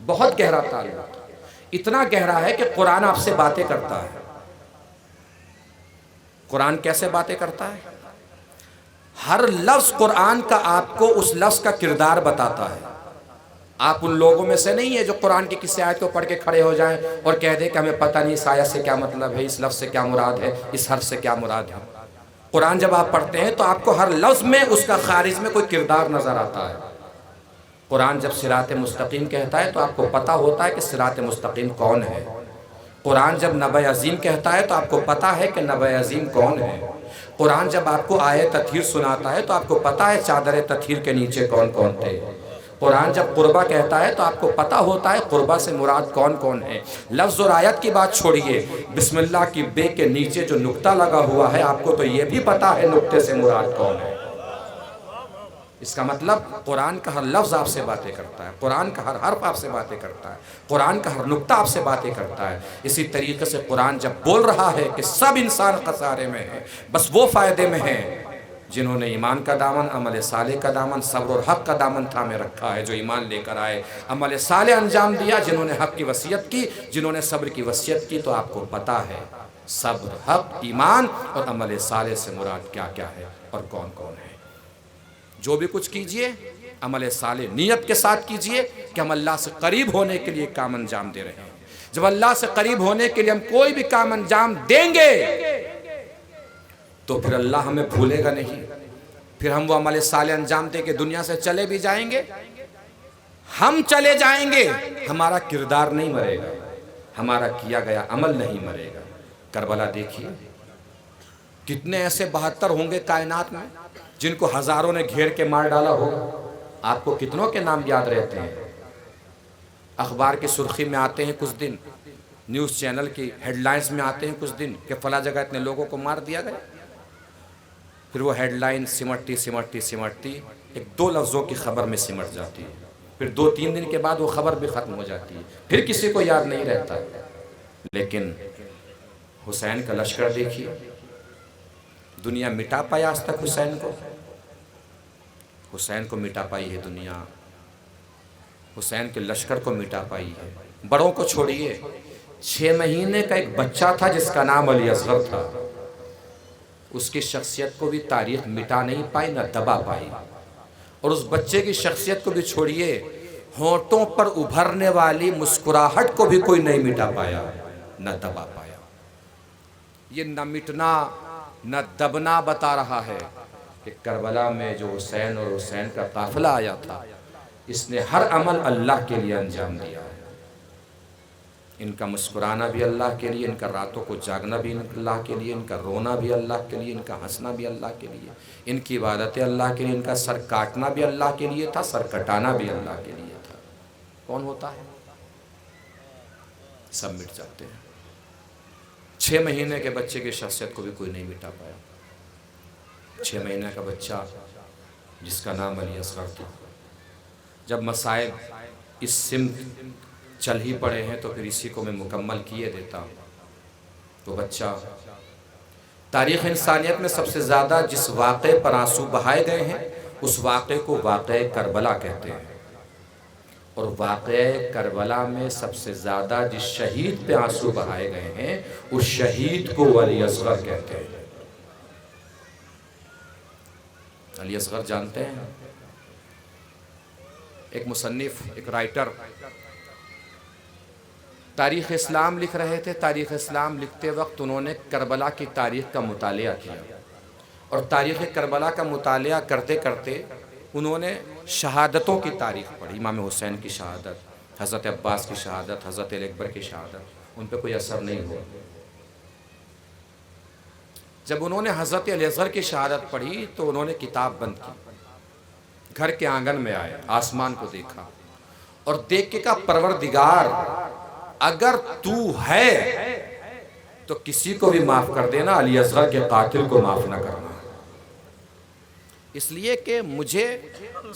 بہت گہرا تعلق ہے. اتنا گہرا ہے کہ قرآن آپ سے باتیں کرتا ہے. قرآن کیسے باتیں کرتا ہے؟ ہر لفظ قرآن کا آپ کو اس لفظ کا کردار بتاتا ہے. آپ ان لوگوں میں سے نہیں ہے جو قرآن کی کسی آیت کو پڑھ کے کھڑے ہو جائیں اور کہہ دیں کہ ہمیں پتہ نہیں اس آیت سے کیا مطلب ہے، اس لفظ سے کیا مراد ہے، اس حرف سے کیا مراد ہے. قرآن جب آپ پڑھتے ہیں تو آپ کو ہر لفظ میں اس کا خارج میں کوئی کردار نظر آتا ہے. قرآن جب صراط مستقیم کہتا ہے تو آپ کو پتہ ہوتا ہے کہ صراط مستقیم کون ہے. قرآن جب نبأ عظیم کہتا ہے تو آپ کو پتہ ہے کہ نبأ عظیم کون ہے. قرآن جب آپ کو آیت تطہیر سناتا ہے تو آپ کو پتہ ہے چادر تطہیر کے نیچے کون کون تھے. قرآن جب قربہ کہتا ہے تو آپ کو پتہ ہوتا ہے قربہ سے مراد کون کون ہے. لفظ اور آیت کی بات چھوڑیے، بسم اللہ کی بے کے نیچے جو نقطہ لگا ہوا ہے آپ کو تو یہ بھی پتہ ہے نقطے سے مراد کون ہے. اس کا مطلب قرآن کا ہر لفظ آپ سے باتیں کرتا ہے، قرآن کا ہر حرف آپ سے باتیں کرتا ہے، قرآن کا ہر نقطہ آپ سے باتیں کرتا ہے. اسی طریقے سے قرآن جب بول رہا ہے کہ سب انسان خسارے میں ہیں، بس وہ فائدے میں ہیں جنہوں نے ایمان کا دامن، عمل صالح کا دامن، صبر اور حق کا دامن تھامے رکھا ہے، جو ایمان لے کر آئے، عمل صالح انجام دیا، جنہوں نے حق کی وصیت کی، جنہوں نے صبر کی وصیت کی. تو آپ کو پتہ ہے صبر، حق، ایمان اور عمل صالح سے مراد کیا کیا ہے اور کون کون ہے. جو بھی کچھ کیجئے عمل صالح نیت کے ساتھ کیجئے کہ ہم اللہ سے قریب ہونے کے لیے کام انجام دے رہے ہیں. جب اللہ سے قریب ہونے کے لیے ہم کوئی بھی کام انجام دیں گے تو پھر اللہ ہمیں بھولے گا نہیں. پھر ہم وہ عمل صالح انجام دے کے دنیا سے چلے بھی جائیں گے، ہم چلے جائیں گے، ہمارا کردار نہیں مرے گا، ہمارا کیا گیا عمل نہیں مرے گا. کربلا دیکھیے، کتنے ایسے 72 ہوں گے کائنات میں جن کو ہزاروں نے گھیر کے مار ڈالا ہوگا. آپ کو کتنوں کے نام یاد رہتے ہیں؟ اخبار کی سرخی میں آتے ہیں کچھ دن، نیوز چینل کی ہیڈ لائنز میں آتے ہیں کچھ دن کہ فلاں جگہ اتنے لوگوں کو مار دیا گیا. پھر وہ ہیڈ لائن سمٹتی سمٹتی سمٹتی ایک 2 لفظوں کی خبر میں سمٹ جاتی ہے. پھر 2-3 دن کے بعد وہ خبر بھی ختم ہو جاتی ہے، پھر کسی کو یاد نہیں رہتا. لیکن حسین کا لشکر دیکھیے، دنیا مٹا پائی آج تک حسین کو؟ حسین کو مٹا پائی ہے دنیا، حسین کے لشکر کو مٹا پائی ہے. بڑوں کو چھوڑیے، 6 مہینے کا ایک بچہ تھا جس کا نام علی اصغر تھا، اس کی شخصیت کو بھی تاریخ مٹا نہیں پائی نہ دبا پائی. اور اس بچے کی شخصیت کو بھی چھوڑیے، ہونٹوں پر ابھرنے والی مسکراہٹ کو بھی کوئی نہیں مٹا پایا نہ دبا پایا. یہ نہ مٹنا نہ دبنا بتا رہا ہے کہ کربلا میں جو حسین اور حسین کا قافلہ آیا تھا، اس نے ہر عمل اللہ کے لیے انجام دیا ہے. ان کا مسکرانا بھی اللہ کے لیے، ان کا راتوں کو جاگنا بھی اللہ کے لیے، ان کا رونا بھی اللہ کے لیے، ان کا ہنسنا بھی اللہ کے لیے، ان کی عبادتیں اللہ کے لیے، ان کا سر کاٹنا بھی اللہ کے لیے تھا، سر کٹانا بھی اللہ کے لیے تھا۔ کون ہوتا ہے؟ سب مٹ جاتے ہیں۔ 6 مہینے کے بچے کی شخصیت کو بھی کوئی نہیں مٹا پایا۔ 6 مہینے کا بچہ جس کا نام علی اصغر تھا، جب مصائب اس سمت چل ہی پڑے ہیں تو پھر اسی کو میں مکمل کیے دیتا ہوں۔ تو بچہ تاریخ انسانیت میں سب سے زیادہ جس واقعے پر آنسو بہائے گئے ہیں اس واقعے کو واقعہ کربلا کہتے ہیں، اور واقعہ کربلا میں سب سے زیادہ جس شہید پہ آنسو بہائے گئے ہیں اس شہید کو علی اصغر کہتے ہیں۔ علی اصغر جانتے ہیں؟ ایک مصنف، ایک رائٹر تاریخ اسلام لکھ رہے تھے۔ تاریخ اسلام لکھتے وقت انہوں نے کربلا کی تاریخ کا مطالعہ کیا، اور تاریخ کربلا کا مطالعہ کرتے کرتے انہوں نے شہادتوں کی تاریخ پڑھی۔ امام حسین کی شہادت، حضرت عباس کی شہادت، حضرت علی اکبر کی شہادت، ان پہ کوئی اثر نہیں ہوا۔ جب انہوں نے حضرت علی اصغر کی شہادت پڑھی تو انہوں نے کتاب بند کی، گھر کے آنگن میں آئے، آسمان کو دیکھا اور دیکھ کے کہا پروردگار اگر تو ہے تو کسی کو بھی معاف کر دینا، علی اصغر کے قاتل کو معاف نہ کرنا۔ اس لیے کہ مجھے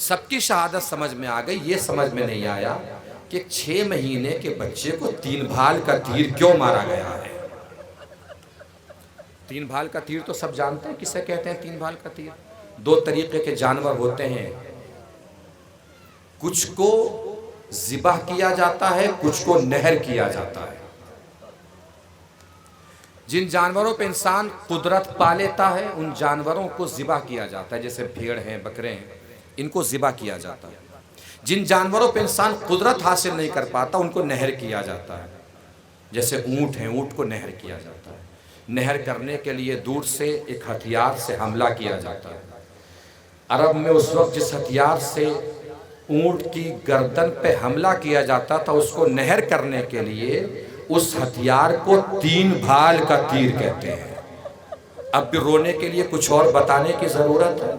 سب کی شہادت سمجھ میں آ گئی، یہ سمجھ میں نہیں آیا کہ 6 مہینے کے بچے کو 3 بھال کا تیر کیوں مارا گیا ہے۔ 3 بھال کا تیر تو سب جانتے ہیں کسے کہتے ہیں۔ 3 بھال کا تیر 2 طریقے کے جانور ہوتے ہیں، کچھ کو ذبح کیا جاتا ہے، کچھ کو نہر کیا جاتا ہے۔ جن جانوروں پہ انسان قدرت پا لیتا ہے ان جانوروں کو ذبح کیا جاتا ہے، جیسے بھیڑ ہیں، بکرے ہیں، ان کو ذبح کیا جاتا ہے۔ جن جانوروں پہ انسان قدرت حاصل نہیں کر پاتا ان کو نہر کیا جاتا ہے، جیسے اونٹ ہیں، اونٹ کو نہر کیا جاتا ہے۔ نہر کرنے کے لیے دور سے ایک ہتھیار سے حملہ کیا جاتا ہے۔ عرب میں اس وقت جس ہتھیار سے اونٹ کی گردن پہ حملہ کیا جاتا تھا اس کو نہر کرنے کے لیے اس ہتھیار کو 3 بھال کا تیر کہتے ہیں۔ اب بھی رونے کے لیے کچھ اور بتانے کی ضرورت ہے،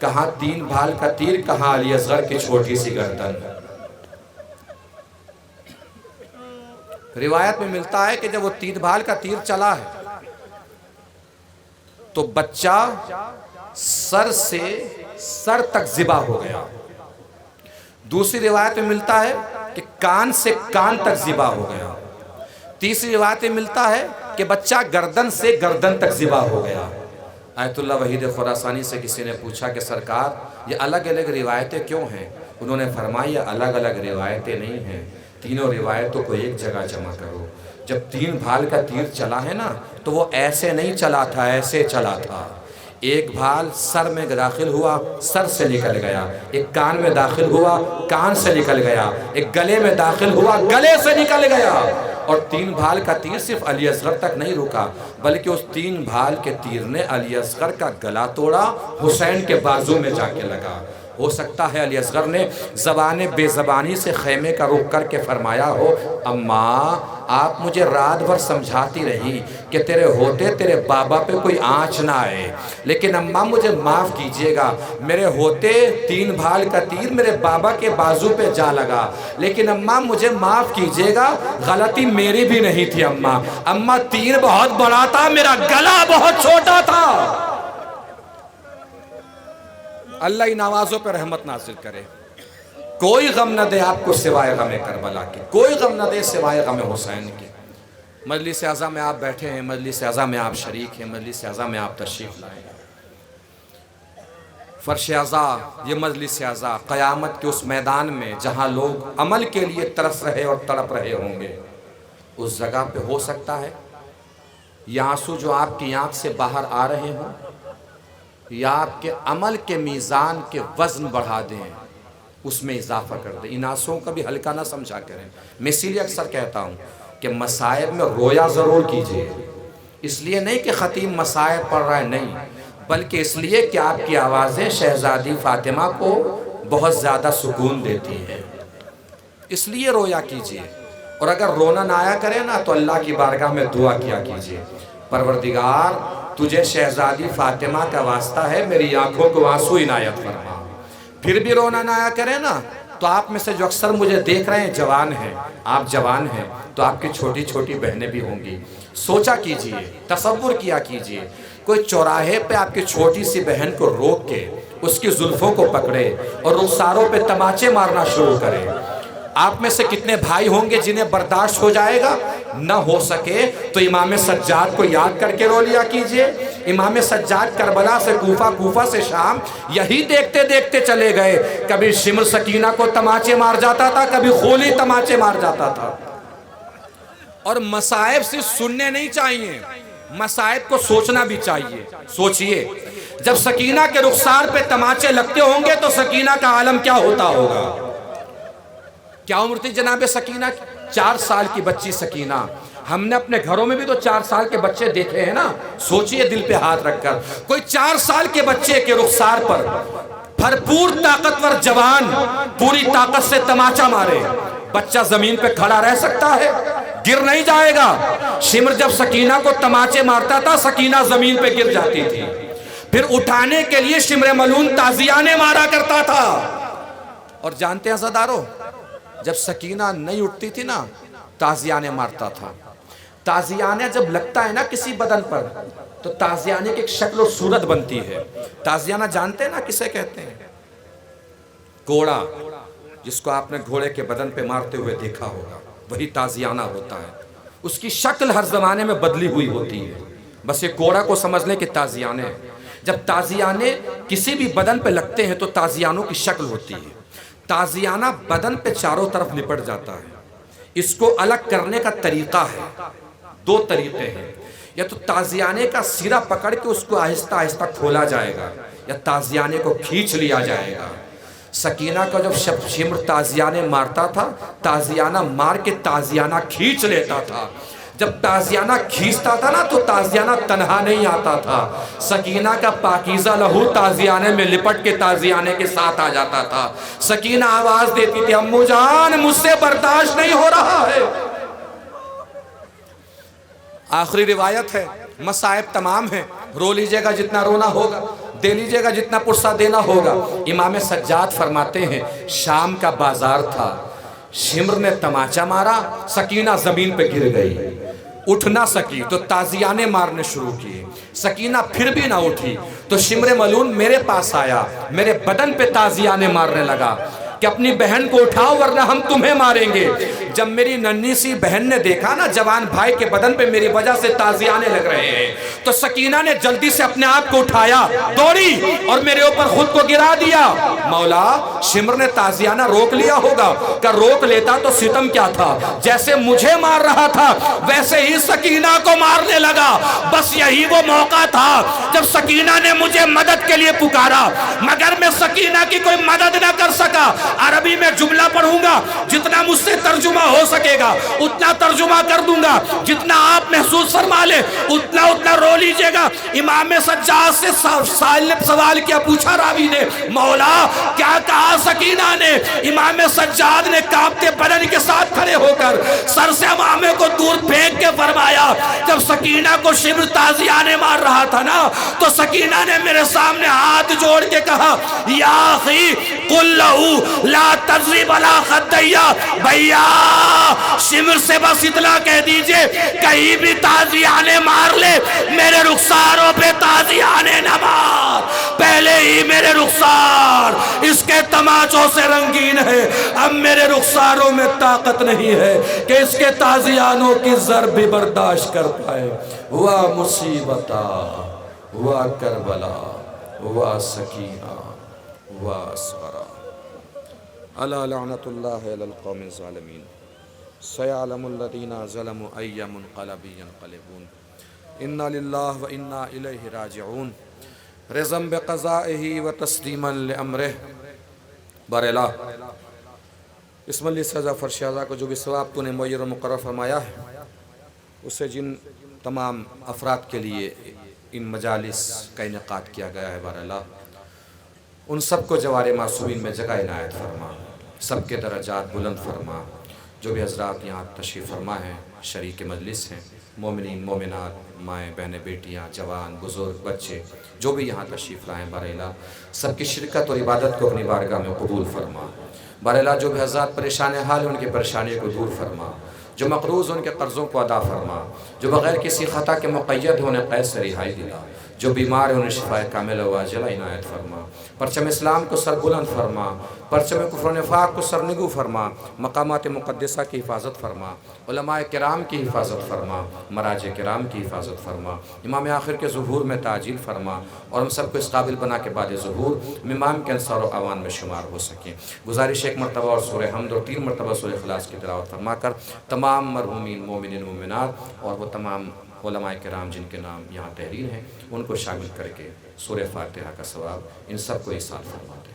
کہاں 3 بھال کا تیر، کہاں علی اصغر کی چھوٹی سی گردن۔ روایت میں ملتا ہے کہ جب وہ 3 بھال کا تیر چلا ہے تو بچہ سر سے سر تک ذبح ہو گیا۔ دوسری روایت میں ملتا ہے کہ کان سے کان تک ذبح ہو گیا۔ تیسری روایت میں ملتا ہے کہ بچہ گردن سے گردن تک ذبح ہو گیا۔ آیت اللہ وحید خراسانی سے کسی نے پوچھا کہ سرکار یہ الگ الگ روایتیں کیوں ہیں؟ انہوں نے فرمایا یہ الگ الگ روایتیں نہیں ہیں، تینوں روایتوں کو ایک جگہ جمع کرو۔ جب 3 بھال کا تیر چلا ہے نا تو وہ ایسے نہیں چلا تھا، ایسے چلا تھا۔ ایک بھال سر میں داخل ہوا، سر سے نکل گیا، ایک کان میں داخل ہوا، کان سے نکل گیا، ایک گلے میں داخل ہوا، گلے سے نکل گیا۔ اور 3 بھال کا تیر صرف علی اصغر تک نہیں رکا بلکہ اس 3 بھال کے تیر نے علی اصغر کا گلا توڑا، حسین کے بازو میں جا کے لگا۔ ہو سکتا ہے علی اصغر نے زبان بے زبانی سے خیمے کا رخ کر کے فرمایا ہو اماں آپ مجھے رات بھر سمجھاتی رہی کہ تیرے ہوتے تیرے بابا پہ کوئی آنچ نہ آئے، لیکن اماں مجھے معاف کیجئے گا، میرے ہوتے 3 بھال کا تیر میرے بابا کے بازو پہ جا لگا، لیکن اماں مجھے معاف کیجئے گا، غلطی میری بھی نہیں تھی اماں تیر بہت بڑا تھا، میرا گلا بہت چھوٹا تھا۔ اللہ ان آوازوں پہ رحمت نازل کرے۔ کوئی غم نہ دے آپ کو سوائے غم کربلا کے، کوئی غم نہ دے سوائے غم حسین کے۔ مجلس اعزا میں آپ بیٹھے ہیں، مجلس اعزا میں آپ شریک ہیں، مجلس اعزا میں آپ تشریف لائیں۔ فرش اعزا، یہ مجلس اعزا قیامت کے اس میدان میں جہاں لوگ عمل کے لیے ترس رہے اور تڑپ رہے ہوں گے، اس جگہ پہ ہو سکتا ہے یہ آنسو جو آپ کی آنکھ سے باہر آ رہے ہوں یا آپ کے عمل کے میزان کے وزن بڑھا دیں، اس میں اضافہ کر دیں۔ ان آنسوؤں کا بھی ہلکا نہ سمجھا کریں۔ میں اسی لیے اکثر کہتا ہوں کہ مصائب میں رویا ضرور کیجئے، اس لیے نہیں کہ خطیب مصائب پڑھ رہا ہے، نہیں، بلکہ اس لیے کہ آپ کی آوازیں شہزادی فاطمہ کو بہت زیادہ سکون دیتی ہیں، اس لیے رویا کیجئے۔ اور اگر رونا نہ آیا کرے نا تو اللہ کی بارگاہ میں دعا کیا کیجئے، پروردگار تجھے شہزادی فاطمہ کا واسطہ ہے، میری آنکھوں کو آنسو عنایت فرما۔ پھر بھی رونا نہ آیا کرے نا تو آپ میں سے جو اکثر مجھے دیکھ رہے ہیں جوان ہیں، آپ جوان ہیں تو آپ کی چھوٹی چھوٹی بہنیں بھی ہوں گی، سوچا کیجئے، تصور کیا کیجئے، کوئی چوراہے پہ آپ کی چھوٹی سی بہن کو روک کے اس کی زلفوں کو پکڑے اور رخساروں پہ تماچے مارنا شروع کرے، آپ میں سے کتنے بھائی ہوں گے جنہیں برداشت ہو جائے گا؟ نہ ہو سکے تو امام سجاد کو یاد کر کے رو لیا کیجئے۔ امام سجاد کربلا سے کوفہ، کوفہ سے شام، یہی دیکھتے دیکھتے چلے گئے، کبھی شمر سکینہ کو تماچے مار جاتا تھا، کبھی خولی تماچے مار جاتا تھا۔ اور مصائب صرف سننے نہیں چاہیے، مصائب کو سوچنا بھی چاہیے۔ سوچئے جب سکینہ کے رخسار پہ تماچے لگتے ہوں گے تو سکینہ کا عالم کیا ہوتا ہوگا؟ کیا عمر تھی جناب سکینہ کی؟ 4 سال کی بچی سکینہ۔ ہم نے اپنے گھروں میں بھی تو 4 سال کے بچے دیکھے ہیں نا، سوچئے دل پہ ہاتھ رکھ کر، کوئی 4 سال کے بچے کے رخسار پر بھرپور طاقتور جوان پوری طاقت سے تماچا مارے، بچہ زمین پہ کھڑا رہ سکتا ہے؟ گر نہیں جائے گا۔ شمر جب سکینہ کو تماچے مارتا تھا سکینہ زمین پہ گر جاتی تھی، پھر اٹھانے کے لیے شمر ملعون تازیانے مارا کرتا تھا۔ اور جانتے ہیں عزادارو، جب سکینہ نہیں اٹھتی تھی نا تازیانے مارتا تھا۔ تازیانے جب لگتا ہے نا کسی بدن پر تو تازیانے کی ایک شکل و صورت بنتی ہے۔ تازیانہ جانتے ہیں نا کسے کہتے ہیں؟ گھوڑا، جس کو آپ نے گھوڑے کے بدن پہ مارتے ہوئے دیکھا ہوگا، وہی تازیانہ ہوتا ہے۔ اس کی شکل ہر زمانے میں بدلی ہوئی ہوتی ہے، بس یہ گھوڑا کو سمجھ لیں کہ تازیانے ہیں۔ جب تازیانے کسی بھی بدن پہ لگتے ہیں تو تازیانوں کی شکل ہوتی ہے۔ تازیانہ بدن پہ چاروں طرف لپٹ جاتا ہے، اس کو الگ کرنے کا طریقہ ہے، 2 طریقے ہیں، یا تو تازیانے کا سرا پکڑ کے اس کو آہستہ آہستہ کھولا جائے گا یا تازیانے کو کھینچ لیا جائے گا۔ سکینہ کا جب شمر تازیانے مارتا تھا، تازیانہ مار کے تازیانہ کھینچ لیتا تھا۔ جب تازیانہ کھینچتا تھا نا تو تازیانہ تنہا نہیں آتا تھا، سکینہ کا پاکیزہ لہو تازیانے میں لپٹ کے تازیانے کے ساتھ آ جاتا تھا۔ سکینہ آواز دیتی تھی، امو جان مجھ سے برداشت نہیں ہو رہا ہے۔ آخری روایت ہے، مصائب تمام ہیں، رو لیجئے گا جتنا رونا ہوگا، دے لیجئے گا جتنا پرسہ دینا ہوگا۔ امام سجاد فرماتے ہیں شام کا بازار تھا، شمر نے تماچا مارا، سکینہ زمین پہ گر گئی، اٹھ نہ سکی تو تازیانے مارنے شروع کیے۔ سکینہ پھر بھی نہ اٹھی تو شمر ملعون میرے پاس آیا، میرے بدن پہ تازیانے مارنے لگا کہ اپنی بہن کو اٹھاؤ ورنہ ہم تمہیں ماریں گے۔ جب میری ننھی سی بہن نے دیکھا نا جوان بھائی کے بدن پہ میری وجہ سے تازیانے لگ رہے ہیں تو سکینہ نے جلدی سے اپنے آپ کو اٹھایا، دوڑی اور میرے اوپر خود کو گرا دیا۔ مولا شمر نے تازیانہ روک لیا ہوگا، کہ روک لیتا تو ستم کیا تھا، جیسے مجھے مار رہا تھا ویسے ہی سکینہ کو مارنے لگا۔ بس یہی وہ موقع تھا جب سکینہ نے مجھے مدد کے لیے پکارا، مگر میں سکینہ کی کوئی مدد نہ کر سکا۔ عربی میں جملہ پڑھوں گا، جتنا مجھ سے ترجمہ ہو سکے گا اتنا ترجمہ کر دوں گا، جتنا آپ محسوس فرما لے اتنا رو لیجئے گا۔ امام سجاد سے سائل نے سوال کیا، پوچھا راوی نے، مولا کیا کہا سکینہ نے؟ امام سجاد نے کانپتے بدن کے ساتھ کھڑے ہو کر سر سے امامے کو دور پھینک کے فرمایا، جب سکینہ کو شمر تازیانے مار رہا تھا نا تو سکینہ نے میرے سامنے ہاتھ جوڑ کے کہا، یا اخی قل لہو لا تضرب علی خدیہ، بھیا شمر سے بس اتنا کہہ دیجئے کہیں بھی تازیانے مار لے میرے رخساروں پہ تازیانے نہ مار، پہلے ہی میرے رخسار اس کے تماچوں سے رنگین ہے، اب میرے رخساروں میں طاقت نہیں ہے کہ اس کے تازیانوں کی ضرب بھی برداشت کر پائے۔ ہوا مصیبتہ، ہوا کربلا، ہوا سکینہ، ہوا اسغرہ۔ الا لعنت اللہ علی القوم الظالمین، سیعلم الذین ظلموا ای منقلب ینقلبون، انا للہ و انا الیہ راجعون، رضا بقضائہ و تسلیما لامرہ۔ باراللہ اس مجلس رضا فرشادہ کو جو بھی ثواب تو نے معیر و مقرر فرمایا ہے، اسے جن تمام افراد کے لیے ان مجالس کا انعقاد کیا گیا ہے باراللہ ان سب کو جوار معصومین میں جگہ عنایت فرما، سب کے درجات بلند فرما، جو بھی حضرات یہاں تشریف فرما ہیں، شریک مجلس ہیں، مومنین مومنات، مائیں بہنیں بیٹیاں، جوان بزرگ بچے، جو بھی یہاں تشریف لائیں، بارہلا سب کی شرکت اور عبادت کو اپنی بارگاہ میں قبول فرما۔ بارہلا جو بھی حضرات پریشان حال ہیں ان کی پریشانی کو دور فرما، جو مقروض ان کے قرضوں کو ادا فرما، جو بغیر کسی خطا کے مقید ہیں انہیں قید سے رہائی دلا، جو بیمار ہیں انہیں شفاء کامل و عاجلہ عنایت فرما، پرچم اسلام کو سر بلند فرما، پرچم کفر و نفاق کو سرنگو فرما، مقامات مقدسہ کی حفاظت فرما، علماء کرام کی حفاظت فرما، مراجع کرام کی حفاظت فرما، امام آخر کے ظہور میں تعجیل فرما، اور ہم سب کو اس قابل بنا کے بعد ظہور امام کے انصار و اعوان میں شمار ہو سکیں۔ گزارش ایک مرتبہ اور سورہ حمد اور 3 مرتبہ سورہ اخلاص کی تلاوت فرما کر تمام مرحومین مومنین مومنات اور وہ تمام علماء کرام جن کے نام یہاں تحریر ہیں ان کو شامل کر کے سورہ فاتحہ کا ثواب ان سب کو ایصال فرما دیں۔